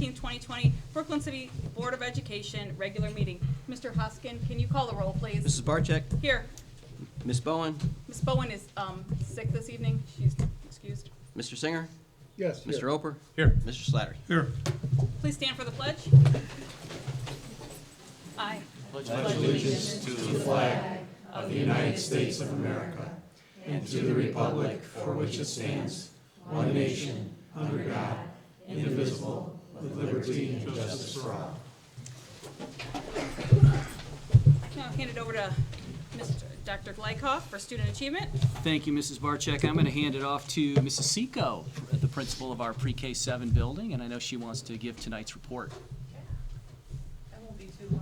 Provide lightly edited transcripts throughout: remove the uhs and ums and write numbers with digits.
13th, 2020, Brooklyn City Board of Education, regular meeting. Mr. Hoskin, can you call the roll, please? Mrs. Barczyk, Here. Ms. Bowen, Ms. Bowen is sick this evening. She's excused. Mr. Singer, Yes. Mr. Roper, Here. Mr. Slattery. Here. Please stand for the pledge. I Pledge allegiance to the flag of the United States of America and to the republic for which it stands, one nation, under God, indivisible, with liberty and justice for all. now hand it over to Dr. Glykoff for student achievement. Thank you, Mrs. Barczyk. I'm going to hand it off to Mrs. Seco, the principal of our pre-K 7 building, and I know she wants to give tonight's report. That won't be too long.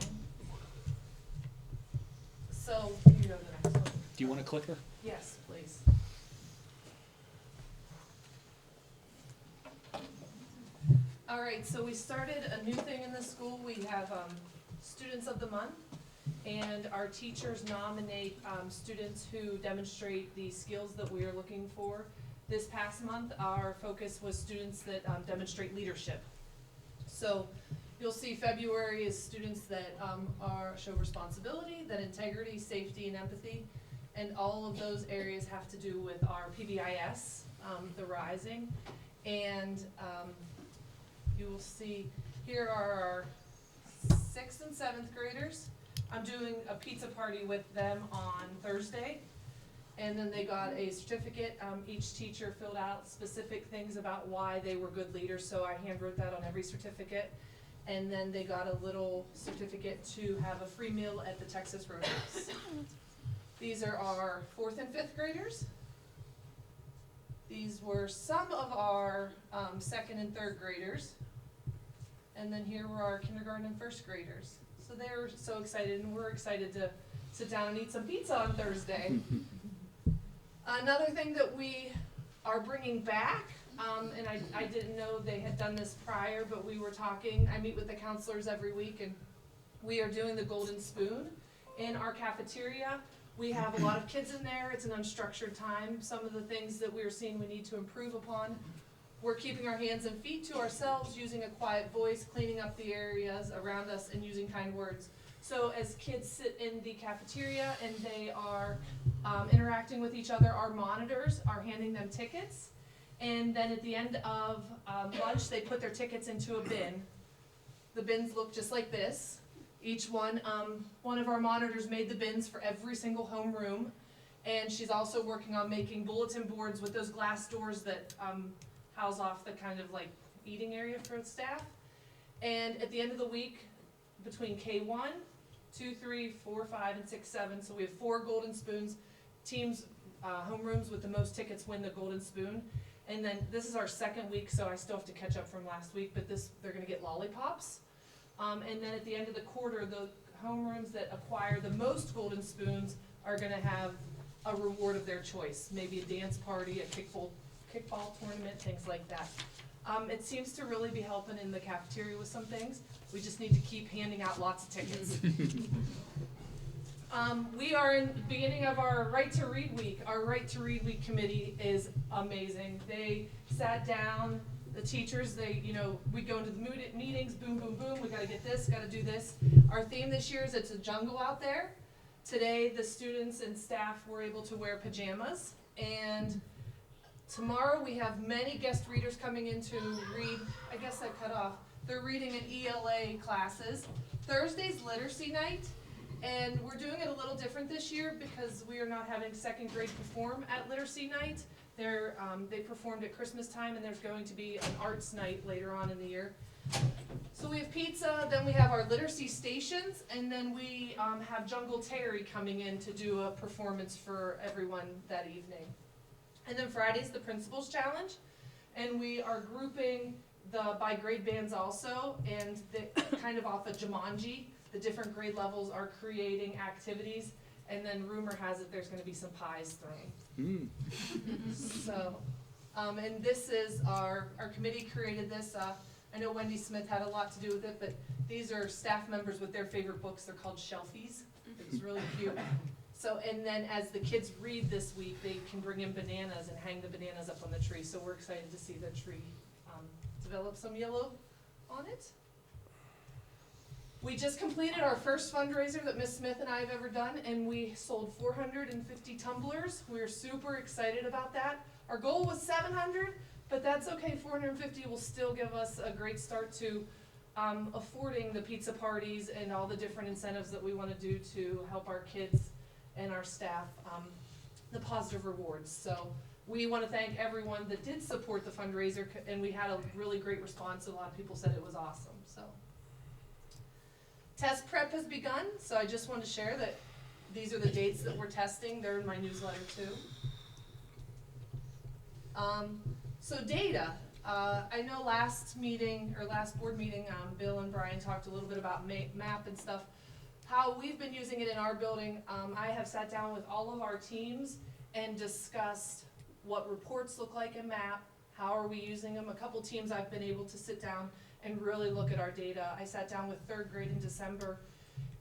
So, you go to the next one. Do you want a clicker? Yes, please. All right, so we started a new thing in the school. We have Students of the Month, and our teachers nominate students who demonstrate the skills that we are looking for. This past month, our focus was students that demonstrate leadership. So you'll see February is students that show responsibility, that integrity, safety, and empathy. And all of those areas have to do with our PBIS, the rising. And you will see here are our 6th and 7th graders. I'm doing a pizza party with them on Thursday. And then they got a certificate. Each teacher filled out specific things about why they were good leaders, so I handwrote that on every certificate. And then they got a little certificate to have a free meal at the Texas Roadhouse. These are our 4th and 5th graders. These were some of our 2nd and 3rd graders. And then here were our kindergarten and 1st graders. So they were so excited, and we're excited to sit down and eat some pizza on Thursday. Another thing that we are bringing back, and I didn't know they had done this prior, but we were talking, I meet with the counselors every week, and we are doing the Golden Spoon in our cafeteria. We have a lot of kids in there. It's an unstructured time. Some of the things that we're seeing we need to improve upon. We're keeping our hands and feet to ourselves, using a quiet voice, cleaning up the areas around us, and using kind words. So as kids sit in the cafeteria and they are interacting with each other, our monitors are handing them tickets. And then at the end of lunch, they put their tickets into a bin. The bins look just like this. Each one of our monitors made the bins for every single homeroom. And she's also working on making bulletin boards with those glass doors that house off the kind of like eating area for staff. And at the end of the week, between K1, 2, 3, 4, 5, and 6, 7, so we have 4 golden spoons. Teams, homerooms with the most tickets win the golden spoon. And then this is our 2nd week, so I still have to catch up from last week, but they're gonna get lollipops. And then at the end of the quarter, the homerooms that acquire the most golden spoons are gonna have a reward of their choice, maybe a dance party, a kickball tournament, things like that. It seems to really be helping in the cafeteria with some things. We just need to keep handing out lots of tickets. We are in the beginning of our Right to Read Week. Our Right to Read Week committee is amazing. They sat down, the teachers, we go into the meetings, boom, boom, boom, we gotta get this, gotta do this. Our theme this year is It's a Jungle Out There. Today, the students and staff were able to wear pajamas, and tomorrow we have many guest readers coming in to read. I guess I cut off. They're reading in ELA classes. Thursday's literacy night, and we're doing it a little different this year because we are not having 2nd grade perform at literacy night. They performed at Christmas time, and there's going to be an arts night later on in the year. So we have pizza, then we have our literacy stations, and then we have Jungle Terry coming in to do a performance for everyone that evening. And then Friday's the Principal's Challenge, and we are grouping by grade bands also, and kind of off of Jumanji, the different grade levels are creating activities, and then rumor has it there's gonna be some pies thrown. So, and this is our committee created this. I know Wendy Smith had a lot to do with it, but these are staff members with their favorite books. They're called Shelfies. It was really cute. So, and then as the kids read this week, they can bring in bananas and hang the bananas up on the tree. So we're excited to see the tree develop some yellow on it. We just completed our first fundraiser that Miss Smith and I have ever done, and we sold 450 tumblers. We're super excited about that. Our goal was 700, but that's okay. 450 will still give us a great start to affording the pizza parties and all the different incentives that we want to do to help our kids and our staff, the positive rewards. So we want to thank everyone that did support the fundraiser, and we had a really great response. A lot of people said it was awesome. So test prep has begun, so I just want to share that these are the dates that we're testing. They're in my newsletter too. So data. I know last meeting, or last board meeting, Bill and Brian talked a little bit about MAP and stuff. How we've been using it in our building, I have sat down with all of our teams and discussed what reports look like in MAP, how are we using them. A couple teams I've been able to sit down and really look at our data. I sat down with third grade in December,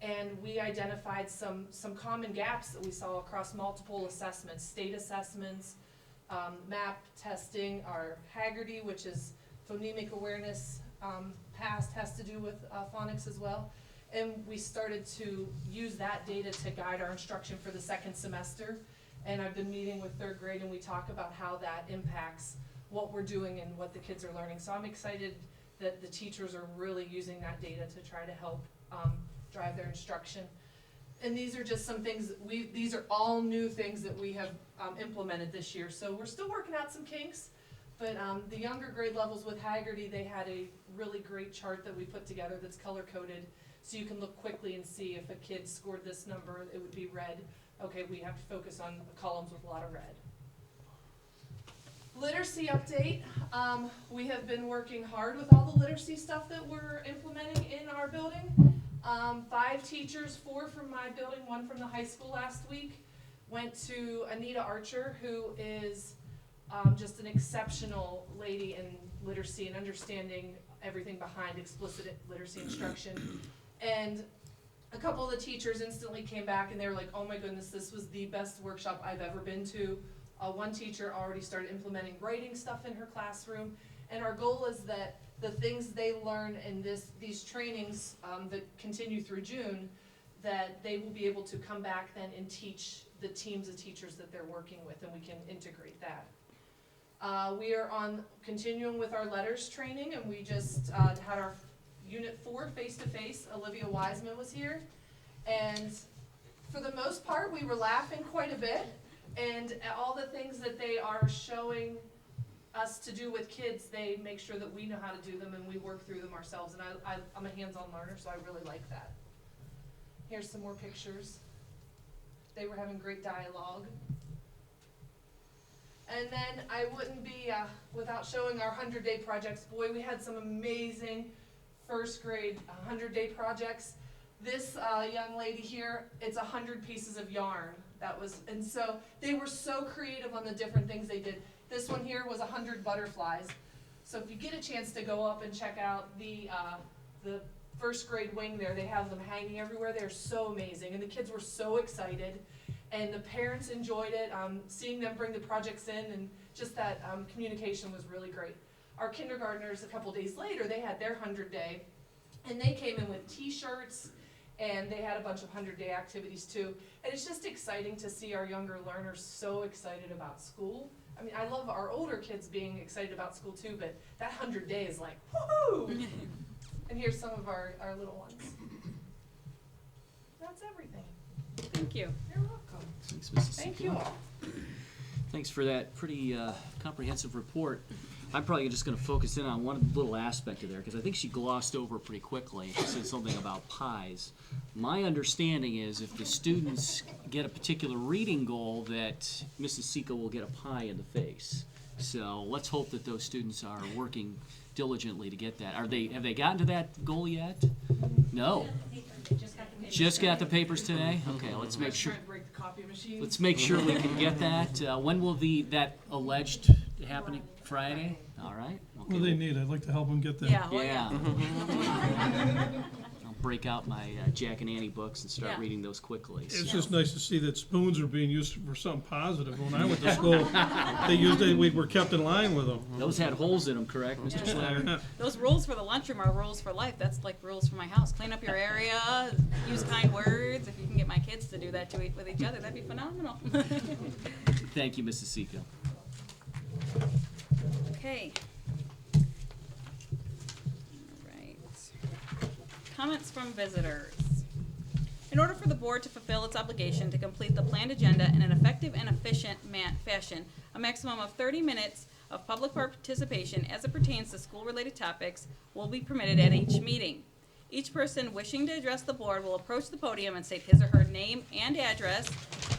and we identified some common gaps that we saw across multiple assessments, state assessments, MAP testing, our Haggerty, which is phonemic awareness, past has to do with phonics as well. And we started to use that data to guide our instruction for the second semester. And I've been meeting with third grade, and we talk about how that impacts what we're doing and what the kids are learning. So I'm excited that the teachers are really using that data to try to help drive their instruction. And these are just some things these are all new things that we have implemented this year. So we're still working out some kinks, but the younger grade levels with Haggerty, they had a really great chart that we put together that's color coded, so you can look quickly and see if a kid scored this number, it would be red. Okay, we have to focus on the columns with a lot of red. Literacy update. We have been working hard with all the literacy stuff that we're implementing in our building. 5 teachers, 4 from my building, 1 from the high school last week, went to Anita Archer, who is just an exceptional lady in literacy and understanding everything behind explicit literacy instruction. And a couple of the teachers instantly came back and they were like, oh my goodness, this was the best workshop I've ever been to. One teacher already started implementing writing stuff in her classroom, and our goal is that the things they learn in these trainings that continue through June, that they will be able to come back then and teach the teams of teachers that they're working with, and we can integrate that. We are continuing with our letters training, and we just had our Unit 4 face-to-face. Olivia Wiseman was here, and for the most part, we were laughing quite a bit, and all the things that they are showing us to do with kids, they make sure that we know how to do them, and we work through them ourselves, and I'm a hands-on learner, so I really like that. Here's some more pictures. They were having great dialogue. And then I wouldn't be without showing our 100-day projects. Boy, we had some amazing first grade 100-day projects. This young lady here, it's 100 pieces of yarn. And so they were so creative on the different things they did. This one here was 100 butterflies. So if you get a chance to go up and check out the first grade wing there, they have them hanging everywhere. They're so amazing, and the kids were so excited, and the parents enjoyed it. Seeing them bring the projects in, and just that communication was really great. Our kindergartners, a couple days later, they had their 100-day, and they came in with t-shirts, and they had a bunch of 100-day activities too. And it's just exciting to see our younger learners so excited about school. I mean, I love our older kids being excited about school too, but that 100-day is like, woohoo! And here's some of our little ones. That's everything. Thank you. You're welcome. Thanks, Mrs. Thank Seco. you all. Thanks for that pretty comprehensive report. I'm probably just going to focus in on one little aspect of there, because I think she glossed over pretty quickly. She said something about pies. My understanding is if the students get a particular reading goal, that Mrs. Seco will get a pie in the face. So let's hope that those students are working diligently to get that. Have they gotten to that goal yet? No. Just got the papers today? Okay, let's make sure. Trying to break the copy machine. Let's make sure we can get that. When will that alleged happening? Friday? All right. Okay. What do they need? I'd like to help them get there. Yeah. Yeah. break out my Jack and Annie books and start Yeah. reading those quickly. It's just nice to see that spoons are being used for something positive. When I went to school, we were kept in line with them. Those had holes in them, correct, Mr. Yeah. Slatter? Those rules for the lunchroom are rules for life. That's like rules for my house. Clean up your area, use kind words. If you can get my kids to do that with each other, that'd be phenomenal. Thank you, Mrs. Seco. Okay. All right. Comments from visitors. In order for the board to fulfill its obligation to complete the planned agenda in an effective and efficient fashion, a maximum of 30 minutes of public participation as it pertains to school-related topics will be permitted at each meeting. Each person wishing to address the board will approach the podium and state his or her name and address.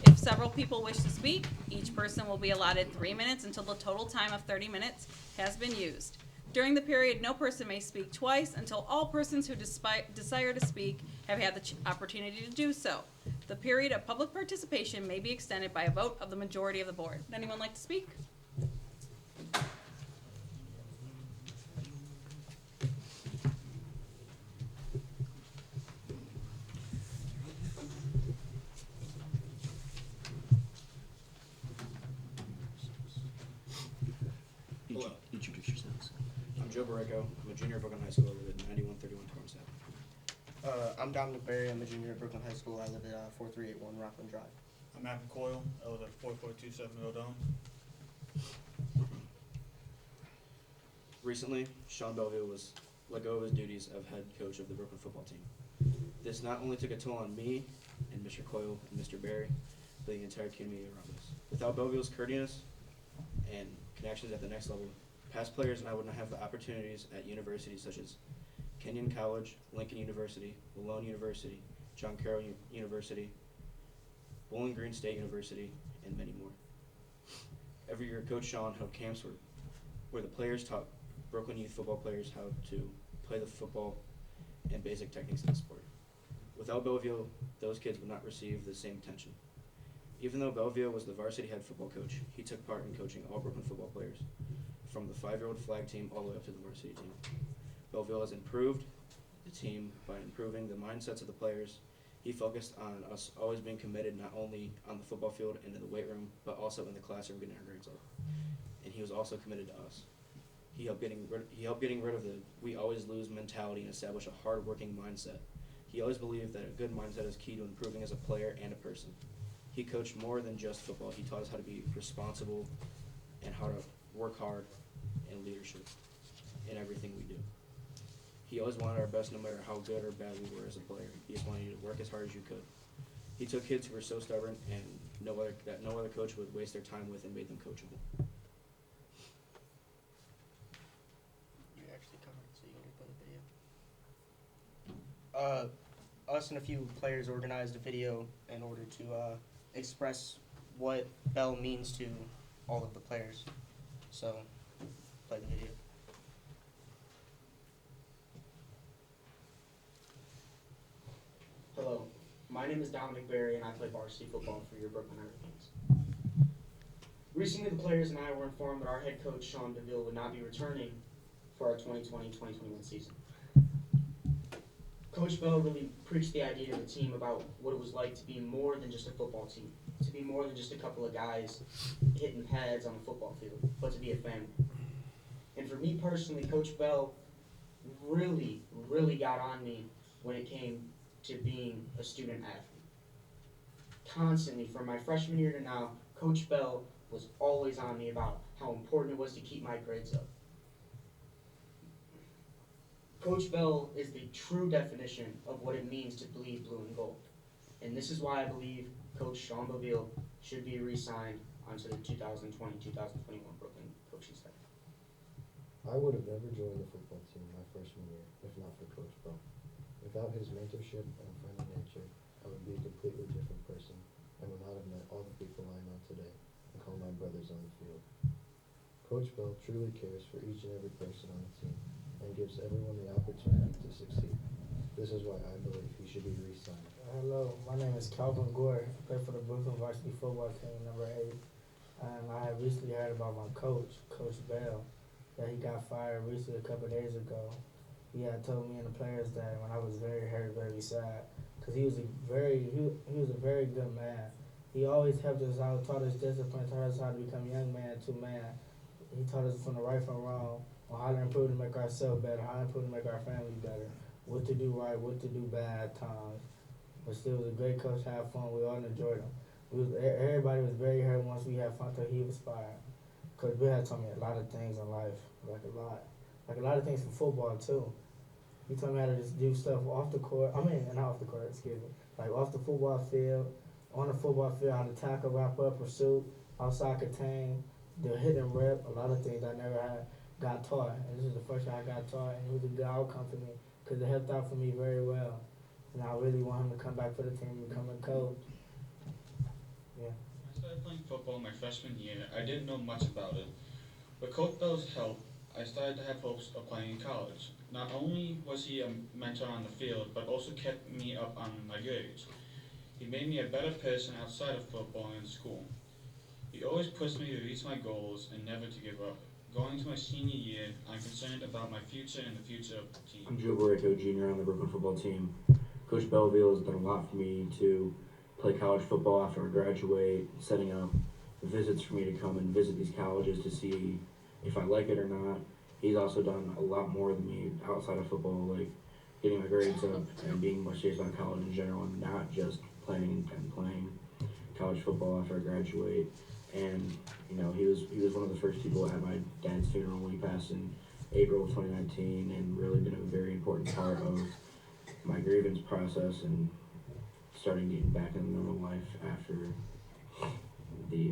If several people wish to speak, each person will be allotted 3 minutes until the total time of 30 minutes has been used. During the period, no person may speak twice until all persons who desire to speak have had the opportunity to do so. The period of public participation may be extended by a vote of the majority of the board. Would anyone like to speak? Hello. Introduce yourselves. I'm Joe Barreco. I'm a junior at Brooklyn High School. I live at 9131 Torrance Ave. I'm Dominic Berry. I'm a junior at Brooklyn High School. I live at 4381 Rockland Drive. I'm Matt Coyle. I live at 4427 Rodone. Recently, Sean Belleville was let go of his duties of head coach of the Brooklyn football team. This not only took a toll on me and Mr. Coyle and Mr. Berry, but the entire community around us. Without Belleville's courteousness and connections at the next level, past players and I would not have the opportunities at universities such as Kenyon College, Lincoln University, Malone University, John Carroll University, Bowling Green State University, and many more. Every year, Coach Sean held camps where the players taught Brooklyn youth football players how to play the football and basic techniques of the sport. Without Belleville, those kids would not receive the same attention. Even though Belleville was the varsity head football coach, he took part in coaching all Brooklyn football players, from the 5-year-old flag team all the way up to the varsity team. Belleville has improved the team by improving the mindsets of the players. He focused on us always being committed not only on the football field and in the weight room, but also in the classroom getting our grades up. And he was also committed to us. He helped getting rid of the we always lose mentality and establish a hard-working mindset. He always believed that a good mindset is key to improving as a player and a person. He coached more than just football. He taught us how to be responsible and how to work hard in leadership in everything we do. He always wanted our best no matter how good or bad we were as a player. He just wanted you to work as hard as you could. He took kids who were so stubborn and no other coach would waste their time with and made them coachable. You actually covered it, so you can play the video. Us and a few players organized a video in order to express what Bell means to all of the players. So, play the video. Hello, my name is Dominic Berry and I play varsity football for your Brooklyn Hurricanes. Recently, the players and I were informed that our head coach, Sean DeVille, would not be returning for our 2020-2021 season. Coach Bell really preached the idea to the team about what it was like to be more than just a football team, to be more than just a couple of guys hitting pads on a football field, but to be a family. And for me personally, Coach Bell really got on me when it came to being a student athlete. Constantly, from my freshman year to now, Coach Bell was always on me about how important it was to keep my grades up. Coach Bell is the true definition of what it means to bleed blue and gold. And this is why I believe Coach Sean Boville should be re-signed onto the 2020-2021 Brooklyn coaching staff. I would have never joined the football team my freshman year if not for Coach Bell. Without his mentorship and friendly nature, I would be a completely different person and would not have met all the people I know today and call my brothers on the field. Coach Bell truly cares for each and every person on the team and gives everyone the opportunity to succeed. This is why I believe he should be re-signed. Hello, my name is Calvin Gore. I play for the Brooklyn Varsity Football Team, number 8. And I have recently heard about my coach, Coach Bell, that he got fired recently a couple of days ago. he had told me and the players that when I was very hurt, very sad, because he was he was a very good man. He always helped us out, taught us discipline, taught us how to become young man to man. He taught us from the right from wrong, on how to improve to make ourselves better, how to improve to make our family better, what to do right, what to do bad at times. But still, was a great coach, had fun, we all enjoyed him. Everybody was very hurt once we had fun till he expired. Coach Bill had taught me a lot of things in life, like a lot of things for football too. He taught me how to just do stuff off the court, not off the court, excuse me, like off the football field, on the football field, how to tackle, wrap up, pursuit, outside contain, the hit and rip, a lot of things I never had got taught. And this is the first time I got taught, and it was a good outcome for me because it helped out for me very well. And I really want him to come back for the team and become a coach. Yeah. I started playing football my freshman year. I didn't know much about it. With Coach Bell's help, I started to have hopes of playing in college. Not only was he a mentor on the field, but also kept me up on my grades. He made me a better person outside of football and school. He always pushed me to reach my goals and never to give up. Going into my senior year, I'm concerned about my future and the future of the team. I'm Joe Barreto Jr. on the Brooklyn football team. Coach Belleville has done a lot for me to play college football after I graduate, setting up visits for me to come and visit these colleges to see if I like it or not. He's also done a lot more than me outside of football, like getting my grades up and being more serious about college in general and not just playing college football after I graduate. And he was one of the first people at my dad's funeral when he passed in April of 2019, and really been a very important part of my grievance process and starting getting back in normal life after the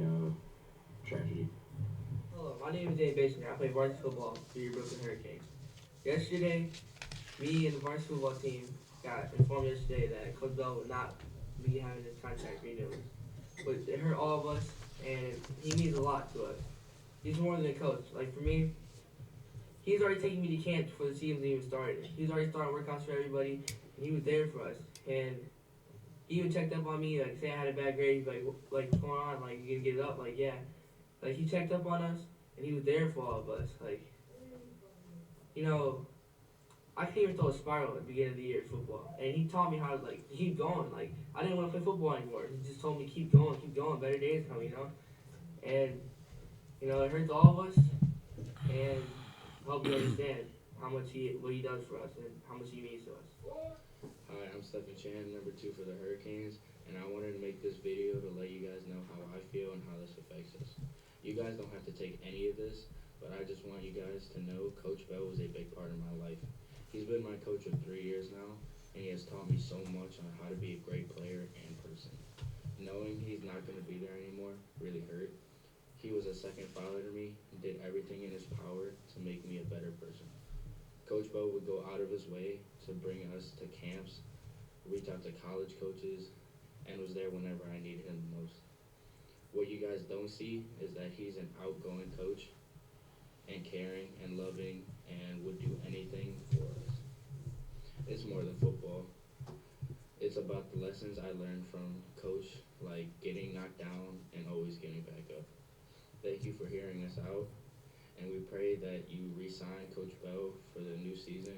tragedy. Hello, my name is Dave Basin. I play varsity football for your Brooklyn Hurricanes. Yesterday, me and the varsity football team got informed yesterday that Coach Bell would not be having his contract renewed. But it hurt all of us, and he means a lot to us. He's more than a coach. Like for me, he's already taken me to camp before the season even started. He's already started workouts for everybody, and he was there for us. And he even checked up on me, like say I had a bad grade, he's like, what's going on? Like, you gonna get it up? Like, yeah. Like, he checked up on us, and he was there for all of us. Like, I can't even throw a spiral at the beginning of the year at football. And he taught me how to, like, keep going. Like, I didn't want to play football anymore. He just told me, keep going, better days come, And, it hurts all of us, and help you understand what he does for us and how much he means to us. Hi, I'm Stephen Chan, number 2 for the Hurricanes, and I wanted to make this video to let you guys know how I feel and how this affects us. You guys don't have to take any of this, but I just want you guys to know Coach Bell was a big part of my life. He's been my coach of 3 years now, and he has taught me so much on how to be a great player and person. Knowing he's not going to be there anymore really hurt. He was a second father to me and did everything in his power to make me a better person. Coach Bell would go out of his way to bring us to camps, reach out to college coaches, and was there whenever I needed him the most. What you guys don't see is that he's an outgoing coach and caring and loving and would do anything for us. It's more than football. It's about the lessons I learned from Coach, like getting knocked down and always getting back up. Thank you for hearing us out, and we pray that you re-sign Coach Bell for the new season.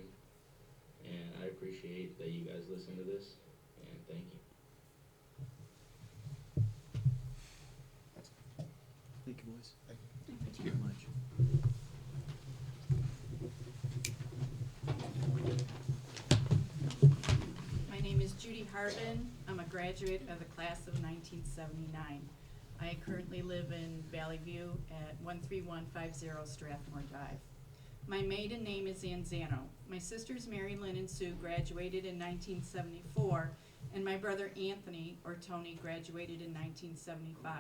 And I appreciate that you guys listen to this, and thank you. Thank you, boys. Thank you very much. My name is Judy Harbin. I'm a graduate of the class of 1979. I currently live in Valley View at 13150 Strathmore Drive. My maiden name is Anzano. My sisters Mary Lynn and Sue graduated in 1974, and my brother Anthony, or Tony, graduated in 1975.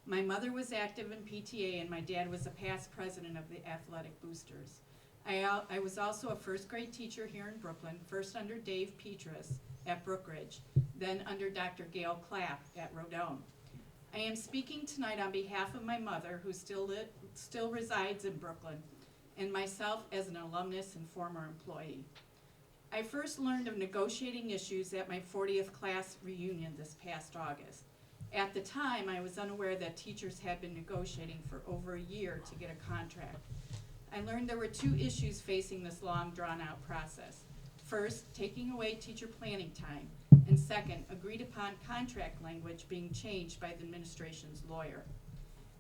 My mother was active in PTA, and my dad was a past president of the Athletic Boosters. I was also a first grade teacher here in Brooklyn, first under Dave Petrus at Brookridge, then under Dr. Gail Clapp at Rodone. I am speaking tonight on behalf of my mother, who still resides in Brooklyn, and myself as an alumnus and former employee. I first learned of negotiating issues at my 40th class reunion this past August. At the time, I was unaware that teachers had been negotiating for over a year to get a contract. I learned there were two issues facing this long, drawn-out process. First, taking away teacher planning time, and second, agreed-upon contract language being changed by the administration's lawyer.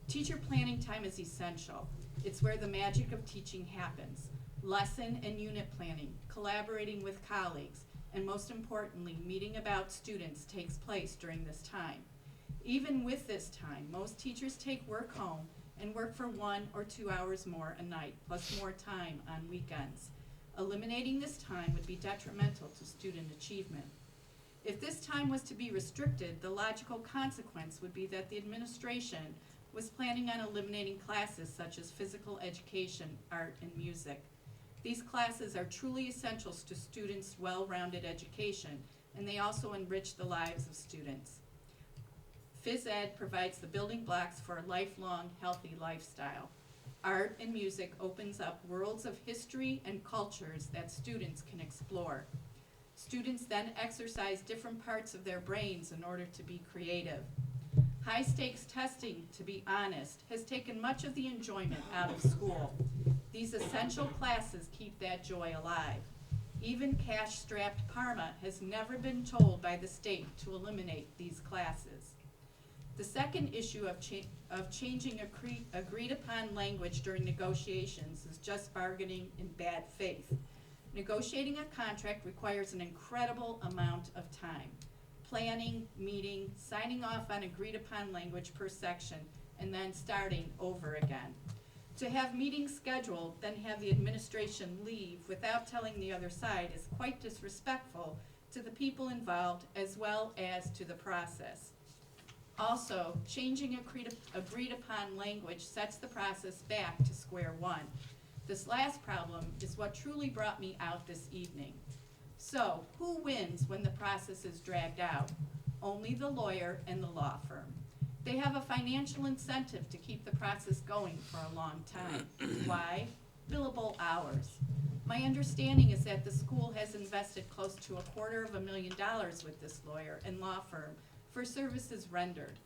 Teacher planning time is essential. It's where the magic of teaching happens. Lesson and unit planning, collaborating with colleagues, and most importantly, meeting about students takes place during this time. Even with this time, most teachers take work home and work for 1 or 2 hours more a night, plus more time on weekends. Eliminating this time would be detrimental to student achievement. If this time was to be restricted, the logical consequence would be that the administration was planning on eliminating classes such as physical education, art, and music. These classes are truly essentials to students' well-rounded education, and they also enrich the lives of students. Phys Ed provides the building blocks for a lifelong, healthy lifestyle. Art and music opens up worlds of history and cultures that students can explore. Students then exercise different parts of their brains in order to be creative. High-stakes testing, to be honest, has taken much of the enjoyment out of school. These essential classes keep that joy alive. Even cash-strapped Parma has never been told by the state to eliminate these classes. The second issue of changing agreed-upon language during negotiations is just bargaining in bad faith. Negotiating a contract requires an incredible amount of time. Planning, meeting, signing off on agreed-upon language per section, and then starting over again. To have meetings scheduled, then have the administration leave without telling the other side is quite disrespectful to the people involved as well as to the process. Also, changing agreed-upon language sets the process back to square one. This last problem is what truly brought me out this evening. So, who wins when the process is dragged out? Only the lawyer and the law firm. They have a financial incentive to keep the process going for a long time. Why? Billable hours. My understanding is that the school has invested close to $250,000 with this lawyer and law firm for services rendered.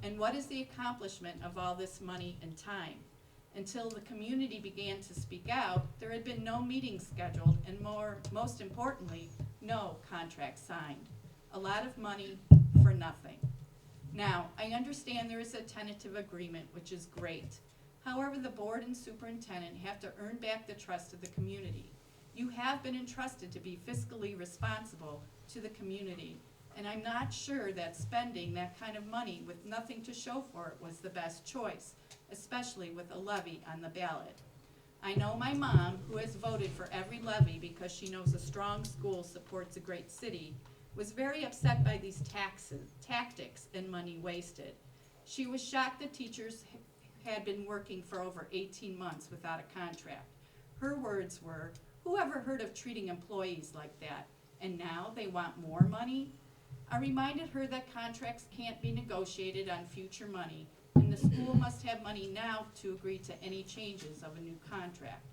And what is the accomplishment of all this money and time? Until the community began to speak out, there had been no meetings scheduled and most importantly, no contract signed. A lot of money for nothing. Now, I understand there is a tentative agreement, which is great. However, the board and superintendent have to earn back the trust of the community. You have been entrusted to be fiscally responsible to the community, and I'm not sure that spending that kind of money with nothing to show for it was the best choice, especially with a levy on the ballot. I know my mom, who has voted for every levy because she knows a strong school supports a great city, was very upset by these tactics and money wasted. She was shocked that teachers had been working for over 18 months without a contract. Her words were, "Who ever heard of treating employees like that? And now they want more money?" I reminded her that contracts can't be negotiated on future money, and the school must have money now to agree to any changes of a new contract.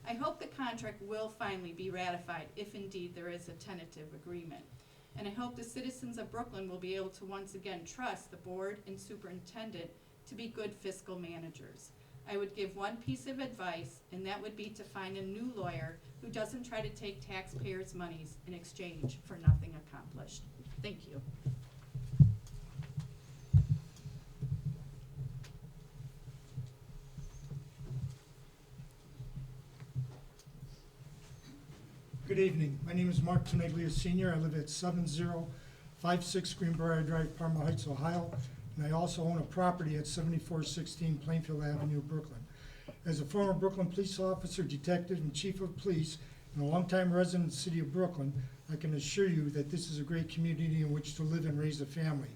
I hope the contract will finally be ratified if indeed there is a tentative agreement. And I hope the citizens of Brooklyn will be able to once again trust the board and superintendent to be good fiscal managers. I would give one piece of advice, and that would be to find a new lawyer who doesn't try to take taxpayers' monies in exchange for nothing accomplished. Thank you. Good evening. My name is Mark Tenaglia Sr. I live at 7056 Greenbrier Drive, Parma Heights, Ohio, and I also own a property at 7416 Plainfield Avenue, Brooklyn. As a former Brooklyn police officer, detective, and chief of police, and a longtime resident of the city of Brooklyn, I can assure you that this is a great community in which to live and raise a family.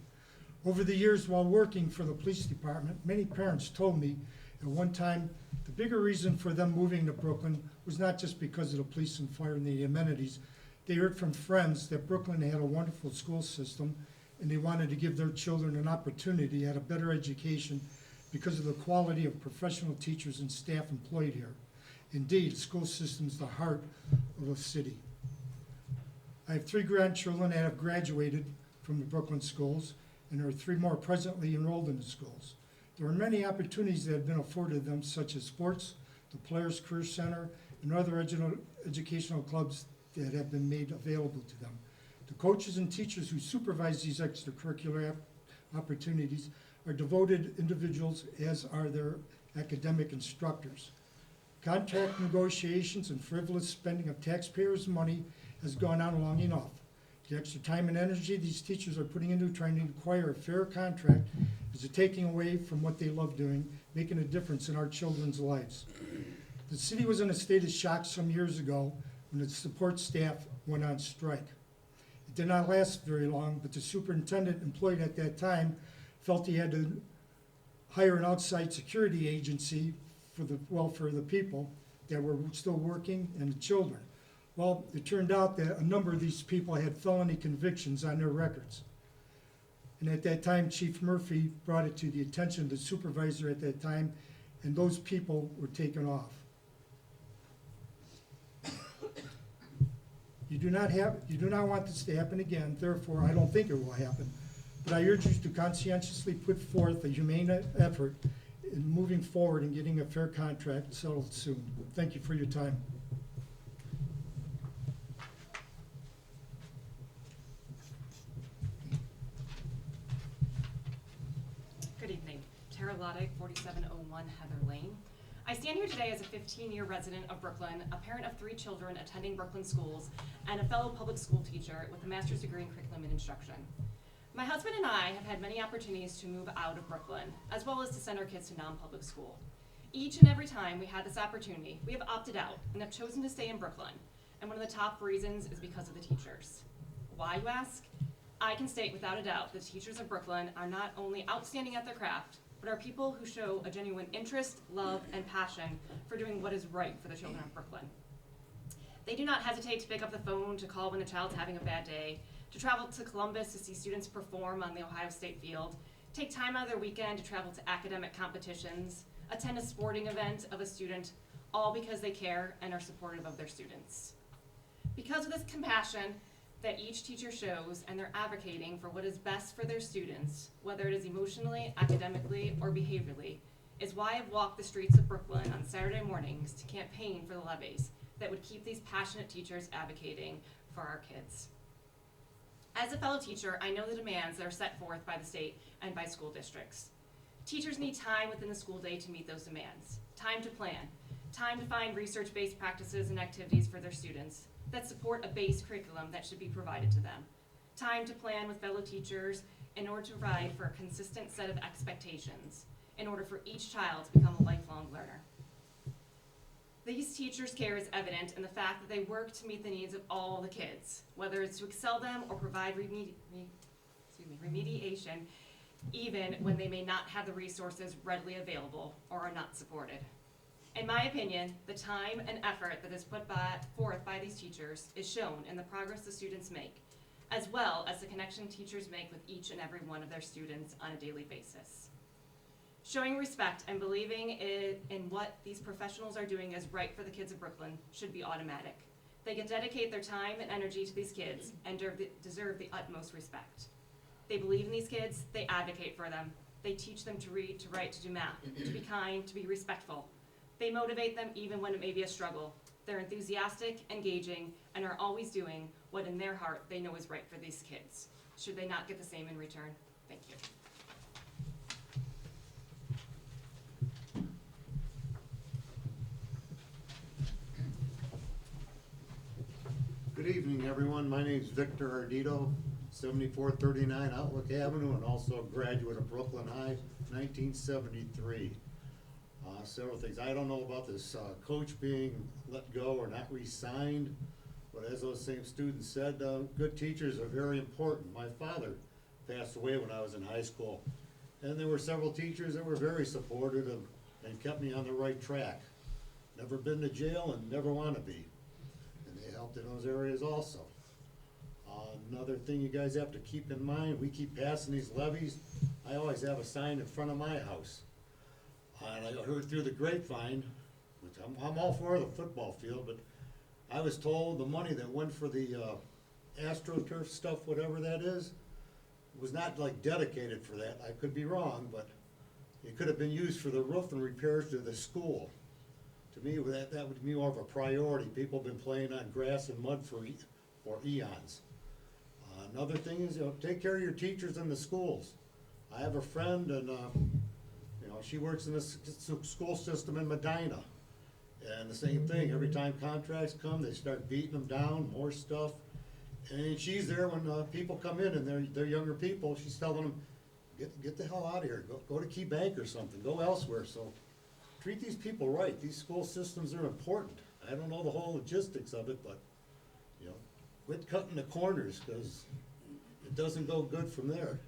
Over the years while working for the police department, many parents told me at one time the bigger reason for them moving to Brooklyn was not just because of the police and fire and the amenities. They heard from friends that Brooklyn had a wonderful school system and they wanted to give their children an opportunity at a better education because of the quality of professional teachers and staff employed here. Indeed, school system is the heart of a city. I have 3 grandchildren that have graduated from the Brooklyn schools, and there are 3 more presently enrolled in the schools. There are many opportunities that have been afforded them, such as sports, the Players Career Center, and other educational clubs that have been made available to them. The coaches and teachers who supervise these extracurricular opportunities are devoted individuals, as are their academic instructors. Contract negotiations and frivolous spending of taxpayers' money has gone on long enough. The extra time and energy these teachers are putting into trying to acquire a fair contract is a taking away from what they love doing, making a difference in our children's lives. The city was in a state of shock some years ago when the support staff went on strike. It did not last very long, but the superintendent employed at that time felt he had to hire an outside security agency for the welfare of the people that were still working and the children. Well, it turned out that a number of these people had felony convictions on their records. And at that time, Chief Murphy brought it to the attention of the supervisor at that time, and those people were taken off. You do not want this to happen again, therefore I don't think it will happen. But I urge you to conscientiously put forth a humane effort in moving forward and getting a fair contract settled soon. Thank you for your time. Good evening. Tara Loddick, 4701 Heather Lane. I stand here today as a 15-year resident of Brooklyn, a parent of 3 children attending Brooklyn schools, and a fellow public school teacher with a master's degree in curriculum and instruction. My husband and I have had many opportunities to move out of Brooklyn, as well as to send our kids to non-public school. Each and every time we had this opportunity, we have opted out and have chosen to stay in Brooklyn. And one of the top reasons is because of the teachers. Why, you ask? I can state without a doubt that teachers of Brooklyn are not only outstanding at their craft, but are people who show a genuine interest, love, and passion for doing what is right for the children of Brooklyn. They do not hesitate to pick up the phone to call when a child's having a bad day, to travel to Columbus to see students perform on the Ohio State field, take time out of their weekend to travel to academic competitions, attend a sporting event of a student, all because they care and are supportive of their students. Because of this compassion that each teacher shows, and they're advocating for what is best for their students, whether it is emotionally, academically, or behaviorally, is why I've walked the streets of Brooklyn on Saturday mornings to campaign for the levies that would keep these passionate teachers advocating for our kids. As a fellow teacher, I know the demands that are set forth by the state and by school districts. Teachers need time within the school day to meet those demands, time to plan, time to find research-based practices and activities for their students that support a base curriculum that should be provided to them, time to plan with fellow teachers in order to provide for a consistent set of expectations in order for each child to become a lifelong learner. These teachers' care is evident in the fact that they work to meet the needs of all the kids, whether it's to excel them or provide remediation, even when they may not have the resources readily available or are not supported. In my opinion, the time and effort that is put forth by these teachers is shown in the progress the students make, as well as the connection teachers make with each and every one of their students on a daily basis. Showing respect and believing in what these professionals are doing is right for the kids of Brooklyn should be automatic. They can dedicate their time and energy to these kids and deserve the utmost respect. They believe in these kids, they advocate for them, they teach them to read, to write, to do math, to be kind, to be respectful. They motivate them even when it may be a struggle. They're enthusiastic, engaging, and are always doing what in their heart they know is right for these kids. Should they not get the same in return? Thank you. Good evening, everyone. My name is Victor Ardito, 7439 Outlook Avenue, and also a graduate of Brooklyn High, 1973. Several things. I don't know about this coach being let go or not re-signed, but as those same students said, good teachers are very important. My father passed away when I was in high school, and there were several teachers that were very supportive and kept me on the right track. Never been to jail and never want to be, and they helped in those areas also. Another thing you guys have to keep in mind, we keep passing these levies. I always have a sign in front of my house. And I heard through the grapevine, which I'm all for the football field, but I was told the money that went for the AstroTurf stuff, whatever that is, was not like dedicated for that. I could be wrong, but it could have been used for the roof and repairs to the school, To me, that would be more of a priority. People have been playing on grass and mud for eons. Another thing is, take care of your teachers in the schools. I have a friend, and she works in the school system in Medina, and the same thing. Every time contracts come, they start beating them down, more stuff. And she's there when people come in, and they're younger people. She's telling them, get the hell out of here. Go to Key Bank or something. Go elsewhere. So treat these people right. These school systems are important. I don't know the whole logistics of it, but quit cutting the corners, because it doesn't go good from there.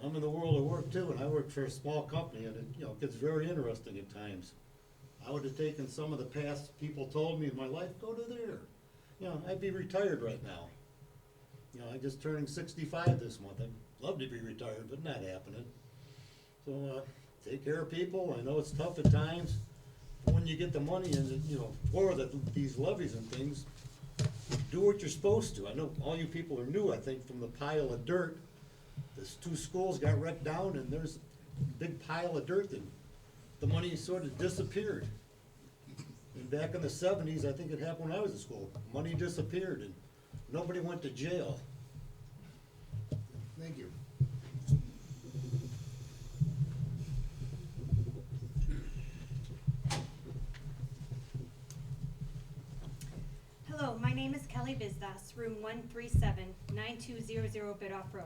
I'm in the world of work too, and I work for a small company, and it gets very interesting at times. I would have taken some of the past people told me in my life, go to there. I'd be retired right now. I just turned 65 this month. I'd love to be retired, but not happening. So take care of people. I know it's tough at times. When you get the money and for these levies and things, do what you're supposed to. I know all you people are new, I think, from the pile of dirt. There's 2 schools got wrecked down, and there's a big pile of dirt, and the money sort of disappeared. And back in the 70s, I think it happened when I was in school, money disappeared, and nobody went to jail. Thank you. Hello, my name is Kelly Vizdas, room 137, 9200 Bidoff Road.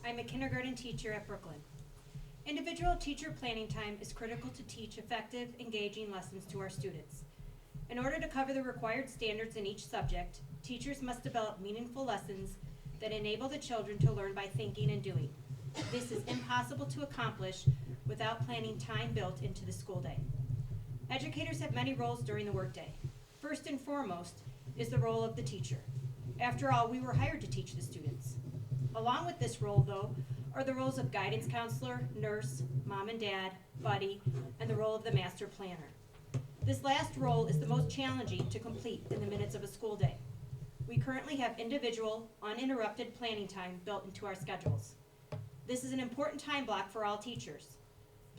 I'm a kindergarten teacher at Brooklyn. Individual teacher planning time is critical to teach effective, engaging lessons to our students. In order to cover the required standards in each subject, teachers must develop meaningful lessons that enable the children to learn by thinking and doing. This is impossible to accomplish without planning time built into the school day. Educators have many roles during the workday. First and foremost is the role of the teacher. After all, we were hired to teach the students. Along with this role, though, are the roles of guidance counselor, nurse, mom and dad, buddy, and the role of the master planner. This last role is the most challenging to complete in the minutes of a school day. We currently have individual, uninterrupted planning time built into our schedules. This is an important time block for all teachers.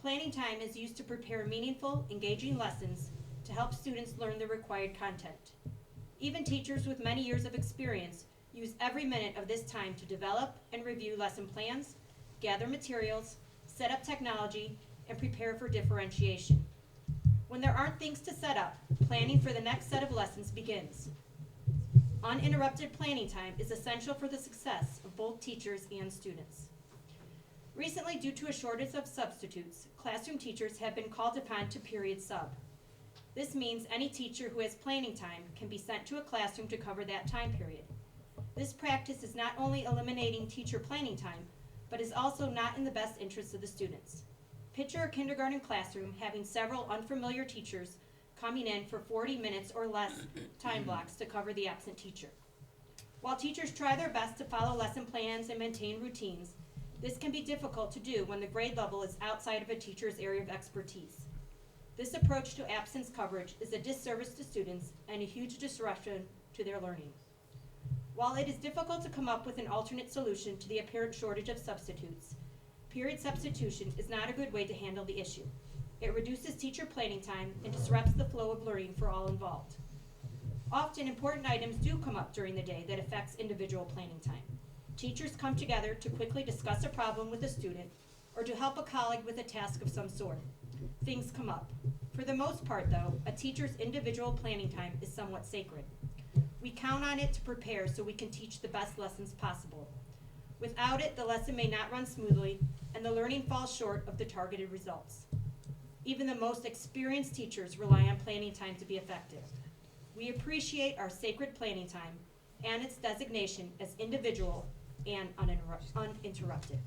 Planning time is used to prepare meaningful, engaging lessons to help students learn the required content. Even teachers with many years of experience use every minute of this time to develop and review lesson plans, gather materials, set up technology, and prepare for differentiation. When there aren't things to set up, planning for the next set of lessons begins. Uninterrupted planning time is essential for the success of both teachers and students. Recently, due to a shortage of substitutes, classroom teachers have been called upon to period sub. This means any teacher who has planning time can be sent to a classroom to cover that time period. This practice is not only eliminating teacher planning time, but is also not in the best interest of the students. Picture a kindergarten classroom having several unfamiliar teachers coming in for 40 minutes or less time blocks to cover the absent teacher. While teachers try their best to follow lesson plans and maintain routines, this can be difficult to do when the grade level is outside of a teacher's area of expertise. This approach to absence coverage is a disservice to students and a huge disruption to their learning. While it is difficult to come up with an alternate solution to the apparent shortage of substitutes, period substitution is not a good way to handle the issue. It reduces teacher planning time and disrupts the flow of learning for all involved. Often, important items do come up during the day that affects individual planning time. Teachers come together to quickly discuss a problem with a student or to help a colleague with a task of some sort. Things come up. For the most part, though, a teacher's individual planning time is somewhat sacred. We count on it to prepare so we can teach the best lessons possible. Without it, the lesson may not run smoothly, and the learning falls short of the targeted results. Even the most experienced teachers rely on planning time to be effective. We appreciate our sacred planning time and its designation as individual and uninterrupted.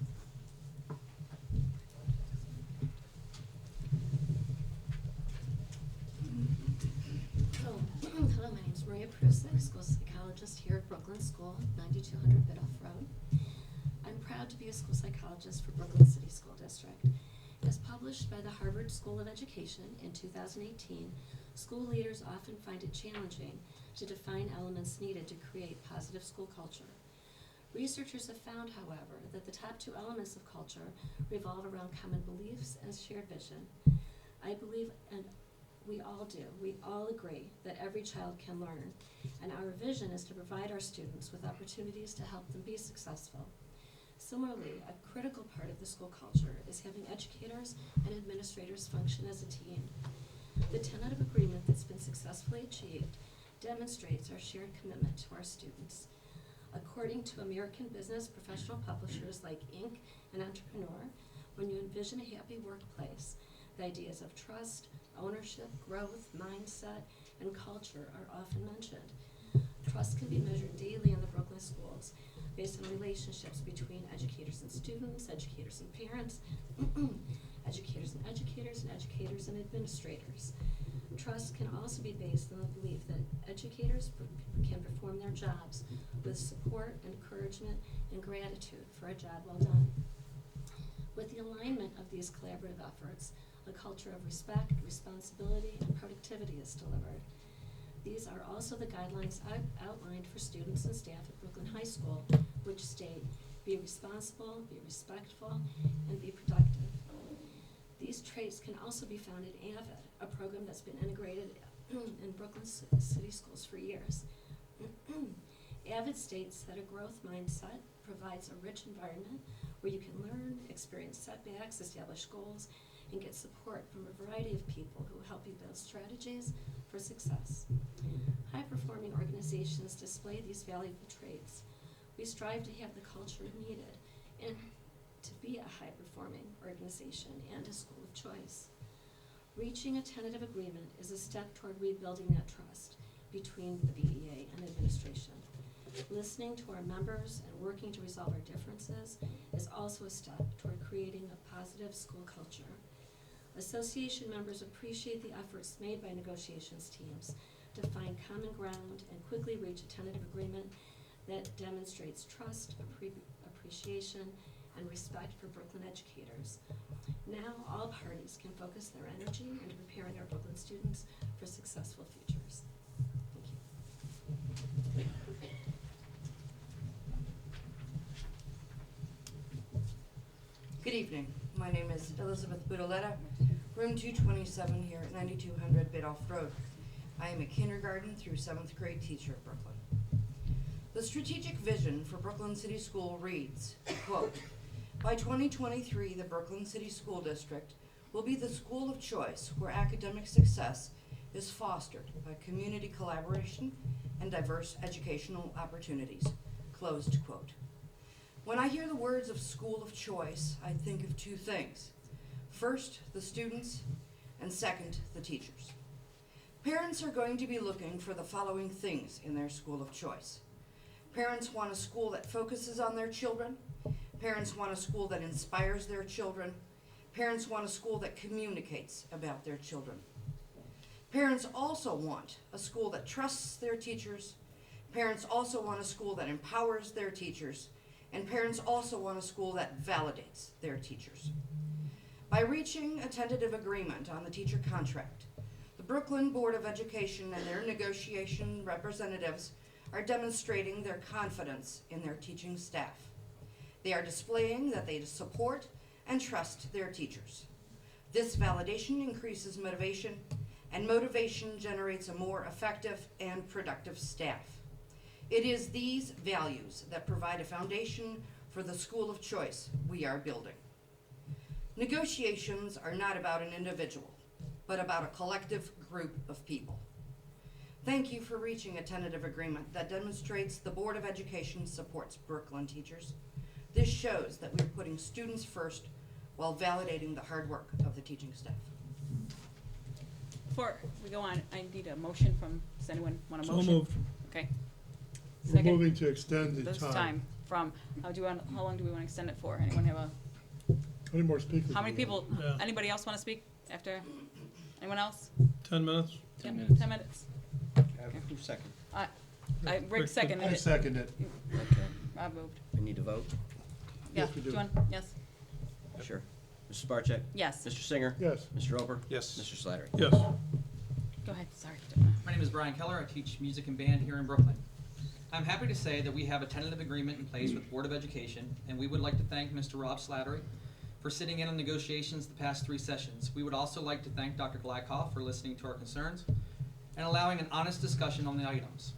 Hello, my name is Maria Prusik, school psychologist here at Brooklyn School, 9200 Bidoff Road. I'm proud to be a school psychologist for Brooklyn City School District. As published by the Harvard School of Education in 2018, school leaders often find it challenging to define elements needed to create positive school culture. Researchers have found, however, that the top 2 elements of culture revolve around common beliefs and shared vision. I believe we all do. We all agree that every child can learn, and our vision is to provide our students with opportunities to help them be successful. Similarly, a critical part of the school culture is having educators and administrators function as a team. The tentative agreement that's been successfully achieved demonstrates our shared commitment to our students. According to American business professional publishers like Inc. and Entrepreneur, when you envision a happy workplace, the ideas of trust, ownership, growth, mindset, and culture are often mentioned. Trust can be measured daily in the Brooklyn schools based on relationships between educators and students, educators and parents, educators and educators, and educators and administrators. Trust can also be based on the belief that educators can perform their jobs with support, encouragement, and gratitude for a job well done. With the alignment of these collaborative efforts, a culture of respect, responsibility, and productivity is delivered. These are also the guidelines outlined for students and staff at Brooklyn High School, which state, be responsible, be respectful, and be productive. These traits can also be found in AVID, a program that's been integrated in Brooklyn City Schools for years. AVID states that a growth mindset provides a rich environment where you can learn, experience setbacks, establish goals, and get support from a variety of people who help you build strategies for success. High-performing organizations display these valuable traits. We strive to have the culture needed and to be a high-performing organization and a school of choice. Reaching a tentative agreement is a step toward rebuilding that trust between the BEA and administration. Listening to our members and working to resolve our differences is also a step toward creating a positive school culture. Association members appreciate the efforts made by negotiations teams to find common ground and quickly reach a tentative agreement that demonstrates trust, appreciation, and respect for Brooklyn educators. Now, all parties can focus their energy into preparing our Brooklyn students for successful futures. Thank you. Good evening. My name is Elizabeth Budoletta, room 227 here at 9200 Bidoff Road. I am a kindergarten through 7th grade teacher at Brooklyn. The strategic vision for Brooklyn City School reads, quote, by 2023, the Brooklyn City School District will be the school of choice where academic success is fostered by community collaboration and diverse educational opportunities, closed quote. When I hear the words of school of choice, I think of two things. First, the students, and second, the teachers. Parents are going to be looking for the following things in their school of choice. Parents want a school that focuses on their children. Parents want a school that inspires their children. Parents want a school that communicates about their children. Parents also want a school that trusts their teachers. Parents also want a school that empowers their teachers. And parents also want a school that validates their teachers. By reaching a tentative agreement on the teacher contract, the Brooklyn Board of Education and their negotiation representatives are demonstrating their confidence in their teaching staff. They are displaying that they support and trust their teachers. This validation increases motivation, and motivation generates a more effective and productive staff. It is these values that provide a foundation for the school of choice we are building. Negotiations are not about an individual, but about a collective group of people. Thank you for reaching a tentative agreement that demonstrates the Board of Education supports Brooklyn teachers. This shows that we are putting students first while validating the hard work of the teaching staff. Before we go on, I need a motion from, does anyone want a So motion? moved. Okay. We're Second. moving to extend the This time. from, how long do we want to extend it for? Anyone have a, How many more speakers? how many do we have? people, Yeah. anybody else want to speak after? Anyone else? 10 minutes? 10 Yep, minutes. 10 minutes. Who's second? Rick seconded I it. second it. Okay. Rob moved. We need to vote? Yeah, Yes, we do. you want, yes? Sure. Mrs. Barcheck? Yes. Mr. Singer? Yes. Mr. Roper? Yes. Mr. Slattery? Yes. Go ahead, sorry. My name is Brian Keller. I teach music and band here in Brooklyn. I'm happy to say that we have a tentative agreement in place with Board of Education, and we would like to thank Mr. Rob Slattery for sitting in on negotiations the past 3 sessions. We would also like to thank Dr. Gladkoff for listening to our concerns and allowing an honest discussion on the items.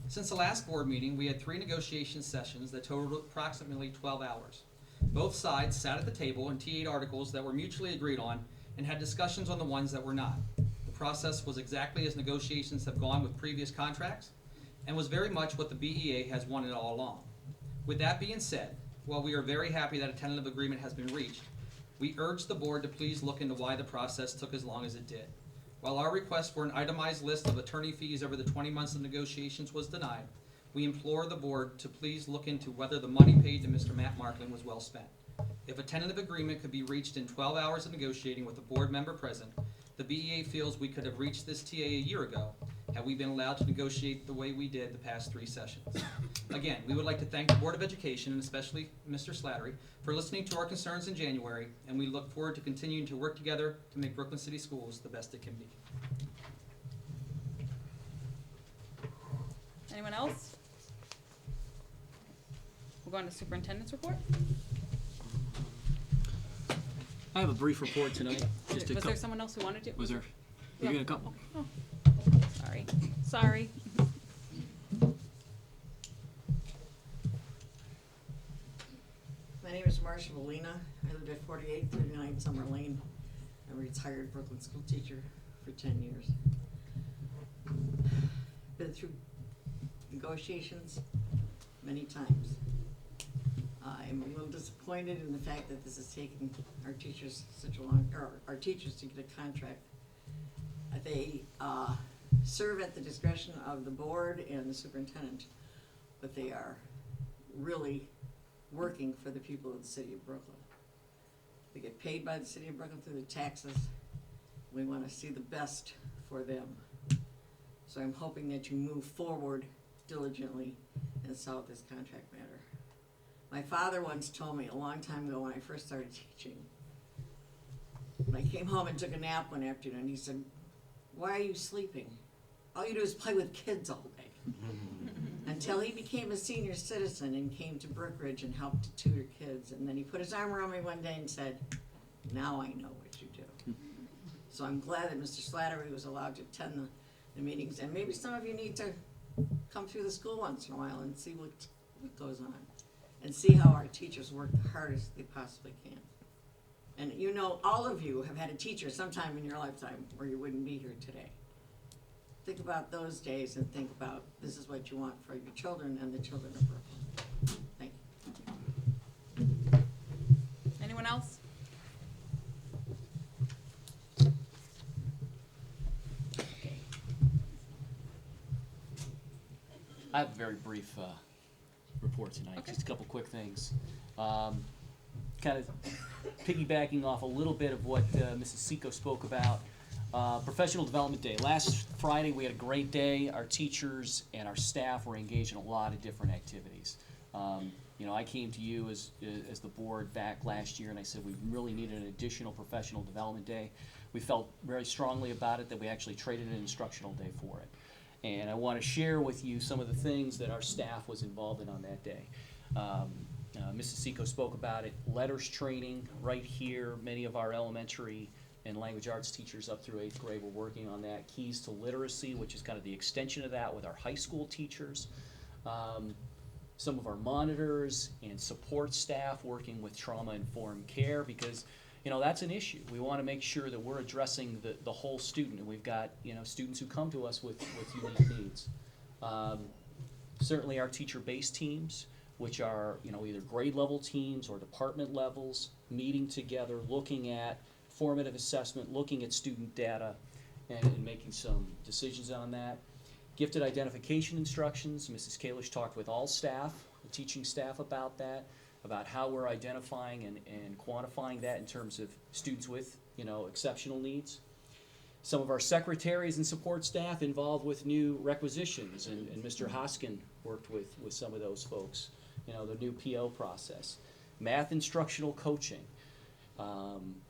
Since the last board meeting, we had 3 negotiation sessions that totaled approximately 12 hours. Both sides sat at the table and TA'd articles that were mutually agreed on and had discussions on the ones that were not. The process was exactly as negotiations have gone with previous contracts and was very much what the BEA has wanted all along. With that being said, while we are very happy that a tentative agreement has been reached, we urge the board to please look into why the process took as long as it did. While our request for an itemized list of attorney fees over the 20 months of negotiations was denied, we implore the board to please look into whether the money paid to Mr. Matt Markland was well spent. If a tentative agreement could be reached in 12 hours of negotiating with a board member present, the BEA feels we could have reached this TA a year ago had we been allowed to negotiate the way we did the past 3 sessions. Again, we would like to thank the Board of Education, and especially Mr. Slattery, for listening to our concerns in January, and we look forward to continuing to work together to make Brooklyn City Schools the best it can be. Anyone else? We'll go on to superintendent's report. I have a brief report tonight. Just a Was there someone else who wanted to? Was there? Yeah. We got a couple. Oh. Sorry. My name is Marcia Molina. I lived at 4839 Summer Lane. I'm a retired Brooklyn school teacher for 10 years. Been through negotiations many times. I'm a little disappointed in the fact that this is taking our teachers our teachers to get a contract. They serve at the discretion of the board and the superintendent, but they are really working for the people of the city of Brooklyn. They get paid by the city of Brooklyn through the taxes. We want to see the best for them. So I'm hoping that you move forward diligently and solve this contract matter. My father once told me a long time ago when I first started teaching, when I came home and took a nap one afternoon, he said, "Why are you sleeping? All you do is play with kids all day." Until he became a senior citizen and came to Brookridge and helped to tutor kids. And then he put his arm around me one day and said, "Now I know what you do." So I'm glad that Mr. Slattery was allowed to attend the meetings. And maybe some of you need to come through the school once in a while and see what goes on. And see how our teachers work the hardest they possibly can. And you know, all of you have had a teacher sometime in your lifetime or you wouldn't be here today. Think about those days and think about this is what you want for your children and the children of Brooklyn. Thank you. Anyone else? I have a very brief report tonight. Okay. Just a couple quick things. Kind of piggybacking off a little bit of what Mrs. Seco spoke about. Professional Development Day. Last Friday we had a great day. Our teachers and our staff were engaged in a lot of different activities. You know, I came to you as the board back last year and I said we really needed an additional Professional Development Day. We felt very strongly about it that we actually traded an instructional day for it. And I want to share with you some of the things that our staff was involved in on that day. Mrs. Seco spoke about it. Letters training right here. Many of our elementary and language arts teachers up through 8th grade were working on that. Keys to Literacy, which is kind of the extension of that with our high school teachers. Some of our monitors and support staff working with trauma-informed care because, you know, that's an issue. We want to make sure that we're addressing the whole student, and we've got, you know, students who come to us with unique needs. Certainly our teacher-based teams, which are, you know, either grade level teams or department levels, meeting together, looking at formative assessment, looking at student data, and making some decisions on that. Gifted identification instructions. Mrs. Kalish talked with all staff, the teaching staff about that, about how we're identifying and quantifying that in terms of students with, you know, exceptional needs. Some of our secretaries and support staff involved with new requisitions, and Mr. Hoskin worked with some of those folks, you know, the new PO process. Math instructional coaching.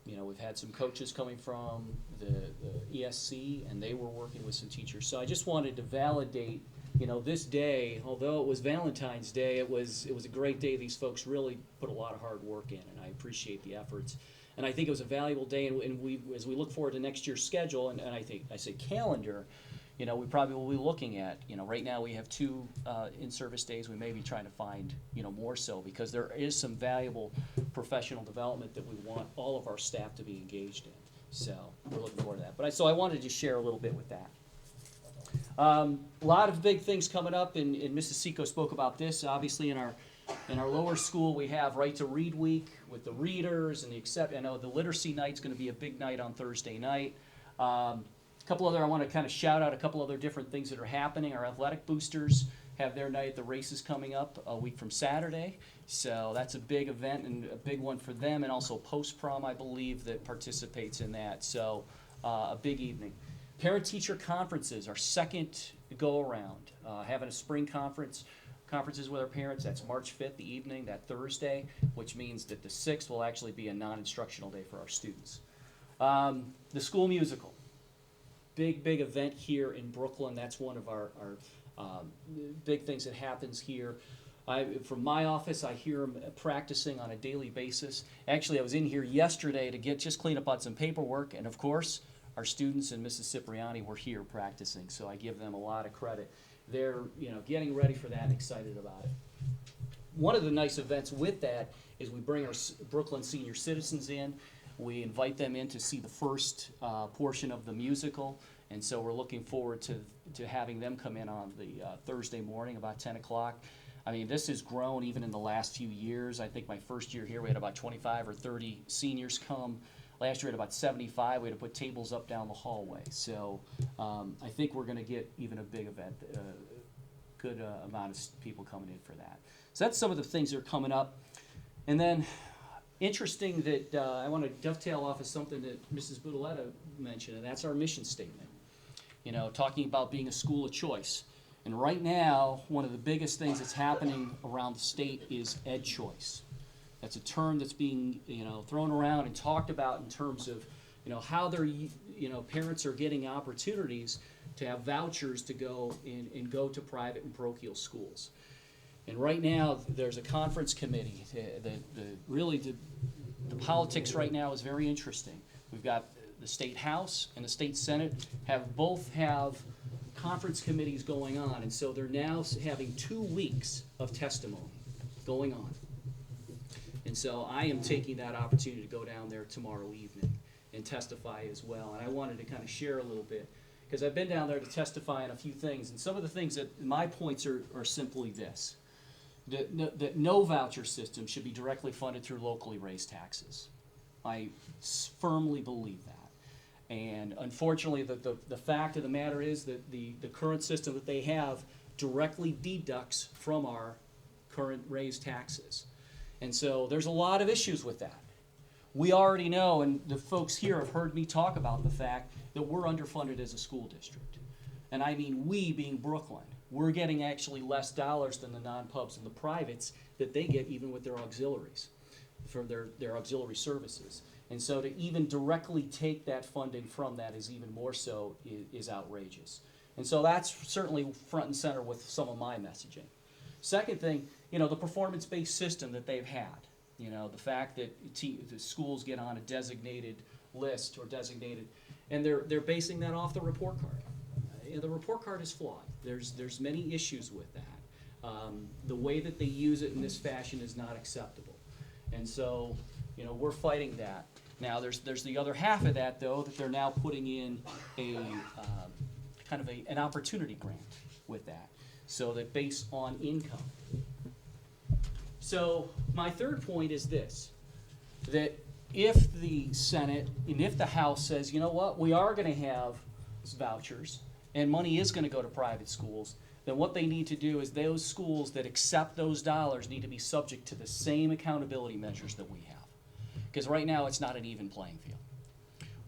You know, we've had some coaches coming from the ESC, and they were working with some teachers. So I just wanted to validate you know, this day, although it was Valentine's Day, it was a great day. These folks really put a lot of hard work in, and I appreciate the efforts. And I think it was a valuable day, and we, as we look forward to next year's schedule, and I think, I say calendar, you know, we probably will be looking at, you know, right now we have 2 in-service days. We may be trying to find, you know, more so, because there is some valuable professional development that we want all of our staff to be engaged in. So we're looking forward to that. So I wanted to share a little bit with that. A lot of big things coming up, and Mrs. Seco spoke about this. Obviously, in our lower school, we have Right to Read Week with the readers and the I know the literacy night's going to be a big night on Thursday night. I want to kind of shout out a couple other different things that are happening. Our athletic boosters have their night. The race is coming up a week from Saturday, so that's a big event and a big one for them. And also post-prom, I believe, that participates in that. So a big evening. Parent-teacher conferences, our second go-around, having a spring conferences with our parents. That's March 5th, the evening, that Thursday, which means that the 6th will actually be a non-instructional day for our students. The school musical, big event here in Brooklyn. That's one of our big things that happens here. From my office, I hear them practicing on a daily basis. Actually, I was in here yesterday to just clean up on some paperwork, and of course, our students and Mrs. Cipriani were here practicing, so I give them a lot of credit. They're, you know, getting ready for that and excited about it. One of the nice events with that is we bring our Brooklyn senior citizens in. We invite them in to see the first portion of the musical, and so we're looking forward to having them come in on the Thursday morning about 10 o'clock. I mean, this has grown even in the last few years. I think my first year here, we had about 25 or 30 seniors come. Last year we had about 75. We had to put tables up down the hallway. So I think we're going to get even a big event, good amount of people coming in for that. So that's some of the things that are coming up. And then interesting that I want to dovetail off of something that Mrs. Budaletta mentioned, and that's our mission statement. You know, talking about being a school of choice. And right now, one of the biggest things that's happening around the state is ed choice. That's a term that's being, you know, thrown around and talked about in terms of, you know, how they're, you know, parents are getting opportunities to have vouchers to go and go to private and parochial schools. And right now, there's a conference committee. The politics right now is very interesting. We've got the State House and the State Senate both have conference committees going on, and so they're now having 2 weeks of testimony going on. And so I am taking that opportunity to go down there tomorrow evening and testify as well. And I wanted to kind of share a little bit, because I've been down there to testify on a few things. And some of the things that my points are simply this: that no voucher system should be directly funded through locally raised taxes. I firmly believe that. And unfortunately, the fact of the matter is that the current system that they have directly deducts from our current raised taxes. And so there's a lot of issues with that. We already know, and the folks here have heard me talk about the fact that we're underfunded as a school district. And I mean we being Brooklyn. We're getting actually less dollars than the non-pubs and the privates that they get even with their auxiliaries, for their auxiliary services. And so to even directly take that funding from that is even more so is outrageous. And so that's certainly front and center with some of my messaging. Second thing, you know, the performance-based system that they've had. You know, the fact that the schools get on a designated list or designated, and they're basing that off the report card. The report card is flawed. There's many issues with that. The way that they use it in this fashion is not acceptable. And so, you know, we're fighting that. Now, there's the other half of that, though, that they're now putting in a kind of an opportunity grant with that, so that based on income. So my third point is this, that if the Senate and if the House says, you know what, we are going to have vouchers and money is going to go to private schools, then what they need to do is those schools that accept those dollars need to be subject to the same accountability measures that we have. Because right now it's not an even playing field.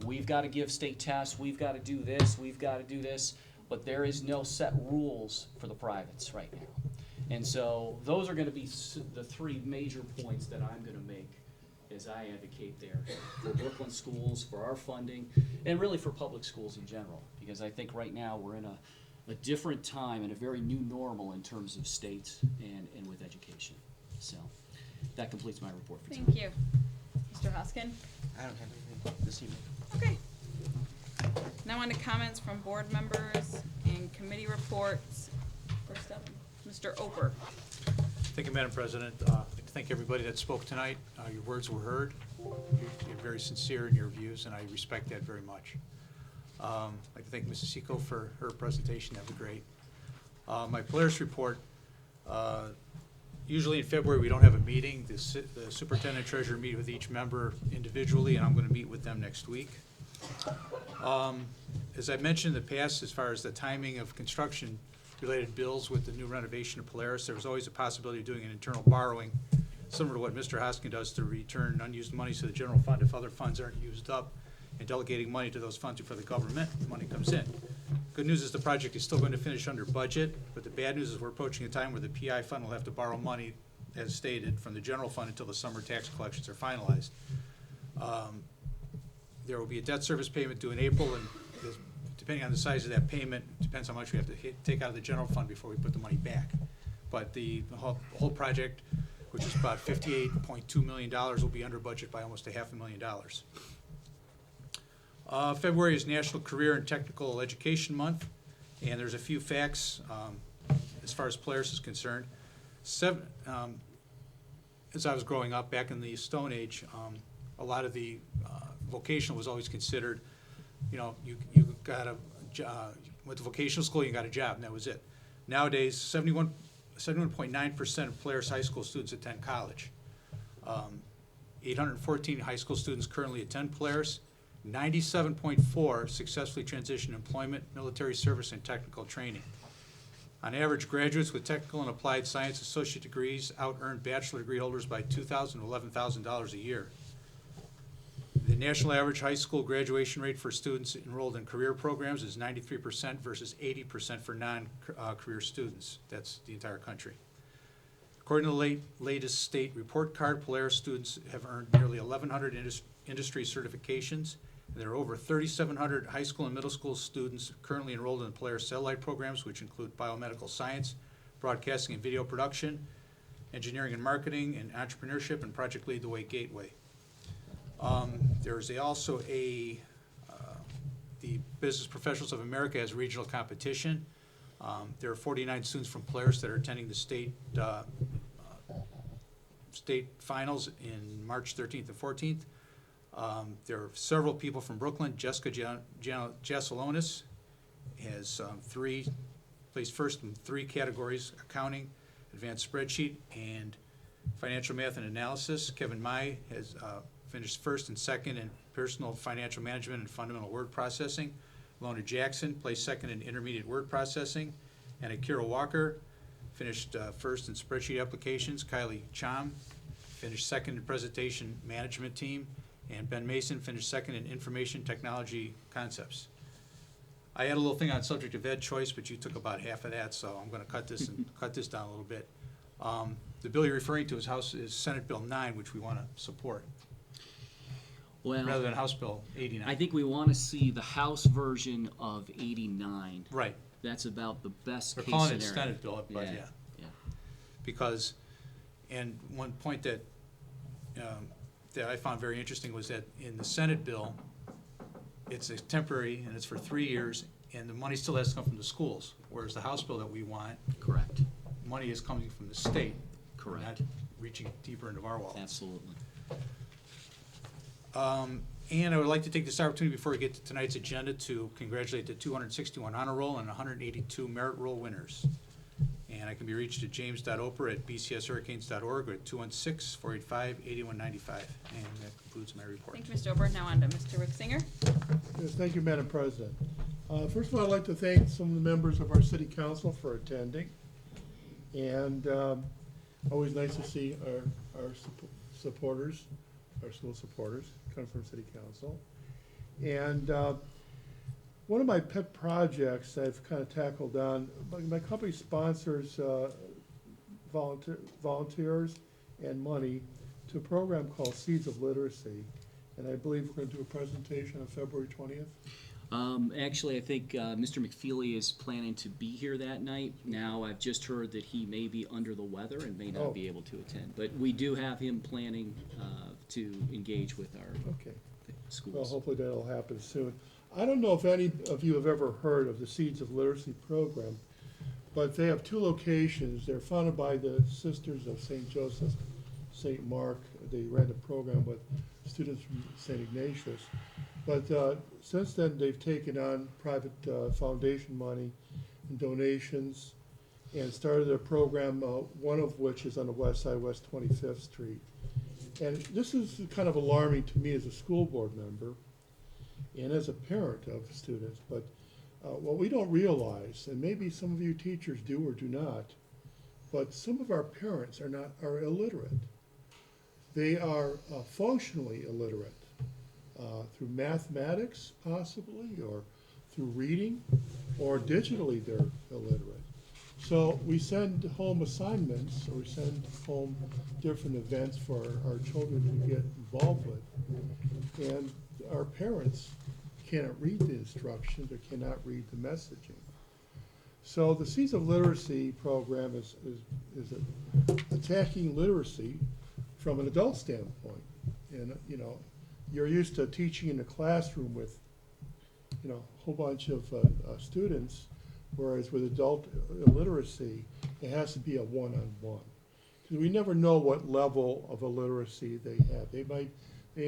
We've got to give state tests, we've got to do this, we've got to do this, but there is no set rules for the privates right now. And so those are going to be the 3 major points that I'm going to make as I advocate there for Brooklyn schools, for our funding, and really for public schools in general. Because I think right now we're in a different time and a very new normal in terms of states and with education. So that completes my report for tonight. Thank you. Mr. Hoskin? I don't have anything this evening. Okay. Now on to comments from board members and committee reports. First up, Mr. Oper. Thank you, Madam President. I'd like to thank everybody that spoke tonight. Your words were heard. You're very sincere in your views, and I respect that very much. I'd like to thank Mrs. Seco for her presentation. That was great. My Polaris report, usually in February we don't have a meeting. The superintendent and treasurer meet with each member individually, and I'm going to meet with them next week. As I mentioned in the past, as far as the timing of construction-related bills with the new renovation of Polaris, there was always a possibility of doing an internal borrowing, similar to what Mr. Hoskin does to return unused money to the general fund if other funds aren't used up, and delegating money to those funds before the government money comes in. Good news is the project is still going to finish under budget, but the bad news is we're approaching a time where the PI fund will have to borrow money, as stated, from the general fund until the summer tax collections are finalized. There will be a debt service payment due in April, and depending on the size of that payment, depends how much we have to take out of the general fund before we put the money back. But the whole project, which is about $58.2 million, will be under budget by almost $500,000. February is National Career and Technical Education Month, and there's a few facts as far as Polaris is concerned. As I was growing up back in the Stone Age, a lot of the vocational was always considered, you got a went to vocational school, you got a job, and that was it. Nowadays, 71.9% of Polaris high school students attend college. 814 high school students currently attend Polaris. 97.4 successfully transition employment, military service, and technical training. On average, graduates with technical and applied science associate degrees out-earn bachelor degree holders by $2,000 to $11,000 a year. The national average high school graduation rate for students enrolled in career programs is 93% versus 80% for non-career students. That's the entire country. According to the latest state report card, Polaris students have earned nearly 1,100 industry certifications, and there are over 3,700 high school and middle school students currently enrolled in Polaris satellite programs, which include biomedical science, broadcasting and video production, engineering and marketing, and entrepreneurship, and Project Lead the Way Gateway. There's also the Business Professionals of America has regional competition. There are 49 students from Polaris that are attending the state finals in March 13th and 14th. There are several people from Brooklyn. Jessica Jasalonis has placed first in 3 categories: accounting, advanced spreadsheet, and financial math and analysis. Kevin Mai has finished first and second in personal financial management and fundamental word processing. Lona Jackson placed second in intermediate word processing. And Akira Walker finished first in spreadsheet applications. Kylie Chom finished second in presentation management team. And Ben Mason finished second in information technology concepts. I had a little thing on subject of ed choice, but you took about half of that, so I'm going to cut this down a little bit. The bill you're referring to is Senate Bill 9, which we want to support. Well, rather than House Bill 89. I think we want to see the House version of 89. Right. That's about the best They're case calling it scenario. Senate Bill, but yeah. Because, and one point that I found very interesting was that in the Senate bill, it's a temporary and it's for 3 years, and the money still has to come from the schools. Whereas the House bill that we want, correct, money is coming from the state, correct, not reaching deeper into our wallet. Absolutely. And I would like to take this opportunity before we get to tonight's agenda to congratulate the 261 honor roll and 182 merit roll winners. And I can be reached at james.oper@bcshurricanes.org or at 216-485-8195. And that concludes my report. Thank you, Mr. Ober. Now on to Mr. Rick Singer. Yes, thank you, Madam President. First of all, I'd like to thank some of the members of our city council for attending. And always nice to see our supporters, our school supporters, come from city council. And one of my pet projects I've kind of tackled on, my company sponsors volunteers and money to a program called Seeds of Literacy. And I believe we're going to do a presentation on February 20th. Actually, I think Mr. McFeely is planning to be here that night. Now, I've just heard that he may be under the weather and may not be able to attend. But we do have him planning to engage with our Okay. schools. Well, hopefully that'll happen soon. I don't know if any of you have ever heard of the Seeds of Literacy program, but they have 2 locations. They're funded by the Sisters of St. Joseph, St. Mark. They ran the program with students from St. Ignatius. But since then, they've taken on private foundation money and donations and started a program, one of which is on the west side, West 25th Street. And this is kind of alarming to me as a school board member and as a parent of students. But what we don't realize, and maybe some of you teachers do or do not, but some of our parents are illiterate. They are functionally illiterate. Through mathematics, possibly, or through reading, or digitally they're illiterate. So we send home assignments, or we send home different events for our children to get involved with. And our parents cannot read the instructions or cannot read the messaging. So the Seeds of Literacy program is attacking literacy from an adult standpoint. And, you know, you're used to teaching in the classroom with, you know, a whole bunch of students, whereas with adult illiteracy, it has to be a one-on-one. Because we never know what level of illiteracy they have. They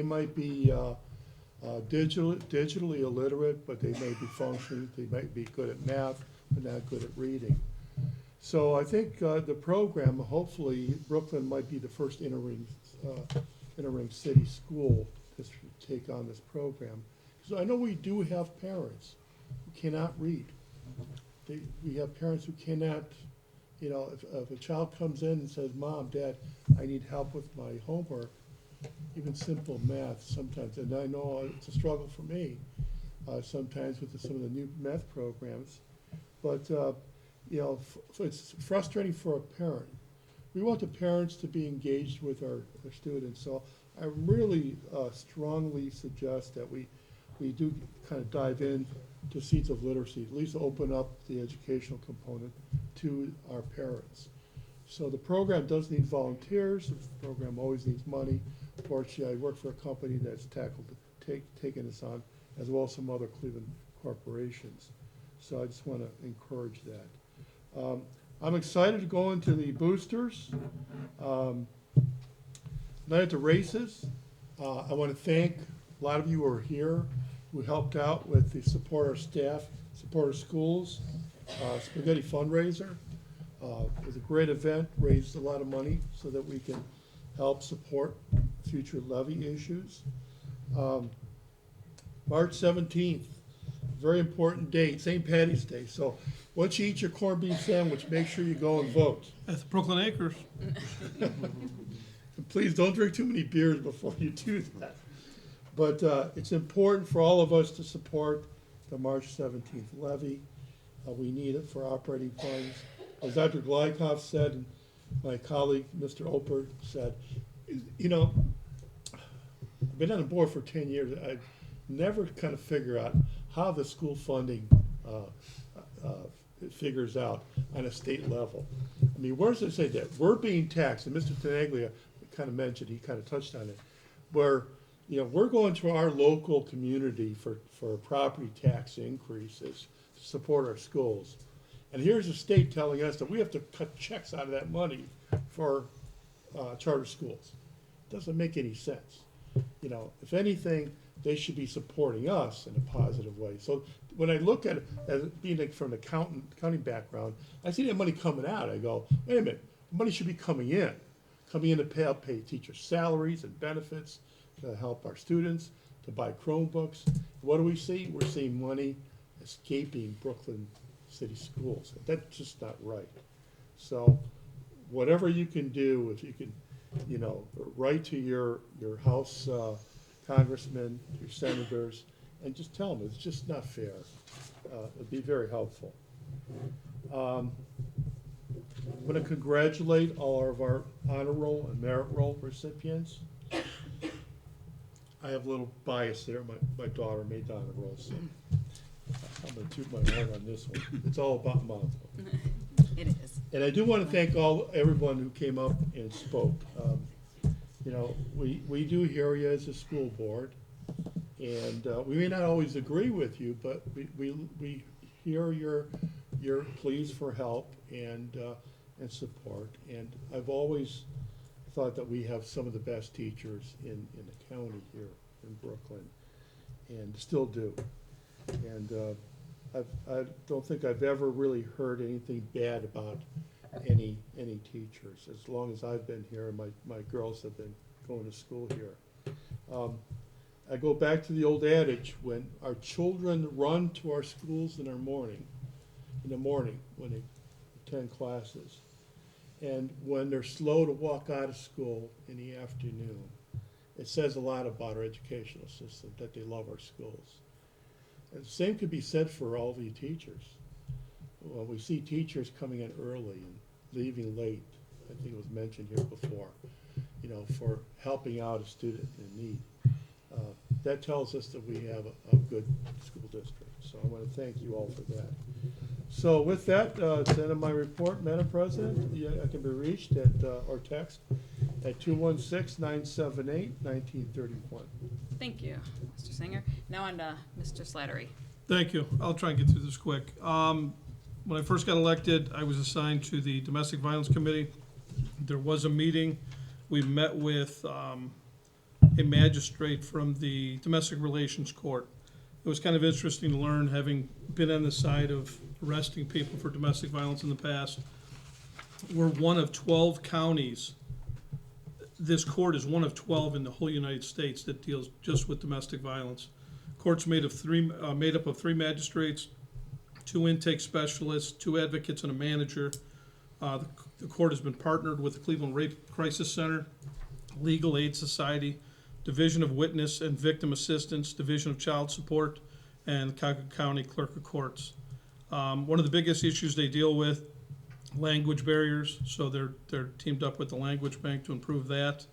might be digitally illiterate, but they may be functioning. They might be good at math, but not good at reading. So I think the program, hopefully, Brooklyn might be the first inner-ring city school to take on this program. Because I know we do have parents who cannot read. We have parents who cannot, you know, if a child comes in and says, Mom, Dad, I need help with my homework, even simple math sometimes, and I know it's a struggle for me sometimes with some of the new math programs, but you know, it's frustrating for a parent. We want the parents to be engaged with our students, so I really strongly suggest that we do kind of dive in to Seeds of Literacy, at least open up the educational component to our parents. So the program does need volunteers. The program always needs money. Fortunately, I work for a company that's taken this on, as well as some other Cleveland corporations. So I just want to encourage that. I'm excited to go into the boosters. Night at the races. I want to thank a lot of you who are here who helped out with the support our staff, support our schools, spaghetti fundraiser. It was a great event, raised a lot of money so that we can help support future levy issues. March 17th, very important date, St. Patty's Day. So once you eat your corned beef sandwich, make sure you go and vote. That's Brooklyn Acres. Please don't drink too many beers before you do that. But it's important for all of us to support the March 17th levy. We need it for operating funds. As Dr. Glykoff said, and my colleague, Mr. Oper, said, you know, I've been on the board for 10 years. I never kind of figure out how the school funding figures out on a state level. I mean, where does it say that? We're being taxed, and Mr. Tenaglia kind of mentioned, he kind of touched on it, where, you know, we're going to our local community for property tax increases to support our schools. And here's the state telling us that we have to cut checks out of that money for charter schools. It doesn't make any sense. You know, if anything, they should be supporting us in a positive way. So when I look at it as being from an accounting background, I see that money coming out. I go, wait a minute, money should be coming in to pay teachers' salaries and benefits, to help our students, to buy Chromebooks. What do we see? We're seeing money escaping Brooklyn City Schools. That's just not right. So whatever you can do, if you can, you know, write to your House congressmen, your senators, and just tell them it's just not fair. It'd be very helpful. I'm going to congratulate all of our honor roll and merit roll recipients. I have a little bias there. My daughter made the honor roll, so I'm gonna toot my horn on this one. It's all about Montville. It is. And I do want to thank everyone who came up and spoke. You know, we do hear you as a school board, and we may not always agree with you, but we hear your pleas for help and support. And I've always thought that we have some of the best teachers in the county here in Brooklyn, and still do. And I don't think I've ever really heard anything bad about any teachers, as long as I've been here and my girls have been going to school here. I go back to the old adage, when our children run to our schools in the morning when they attend classes, and when they're slow to walk out of school in the afternoon, it says a lot about our educational system, that they love our schools. And the same could be said for all the teachers. Well, we see teachers coming in early and leaving late. I think it was mentioned here before, you know, for helping out a student in need. That tells us that we have a good school district. So I want to thank you all for that. So with that, it's the end of my report, Madam President. I can be reached at, or text at 216-978-1931. Thank you, Mr. Singer. Now on to Mr. Slattery. Thank you. I'll try and get through this quick. When I first got elected, I was assigned to the Domestic Violence Committee. There was a meeting. We met with a magistrate from the Domestic Relations Court. It was kind of interesting to learn, having been on the side of arresting people for domestic violence in the past. We're one of 12 counties. This court is one of 12 in the whole United States that deals just with domestic violence. Court's made up of 3 magistrates, 2 intake specialists, 2 advocates, and a manager. The court has been partnered with the Cleveland Rape Crisis Center, Legal Aid Society, Division of Witness and Victim Assistance, Division of Child Support, and Cuyahoga County Clerk of Courts. One of the biggest issues they deal with, language barriers, so they're teamed up with the Language Bank to improve that.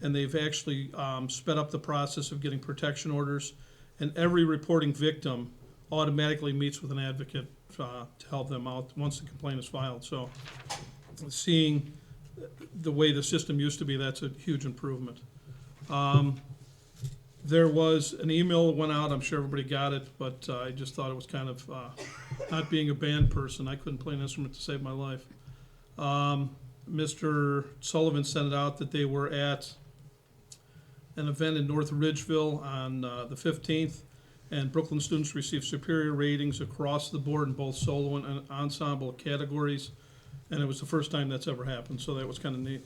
And they've actually sped up the process of getting protection orders, and every reporting victim automatically meets with an advocate to help them out once the complaint is filed. So seeing the way the system used to be, that's a huge improvement. There was an email that went out, I'm sure everybody got it, but I just thought it was kind of, not being a band person, I couldn't play an instrument to save my life. Mr. Sullivan sent it out that they were at an event in North Ridgeville on the 15th, and Brooklyn students received superior ratings across the board in both solo and ensemble categories, and it was the first time that's ever happened, so that was kind of neat.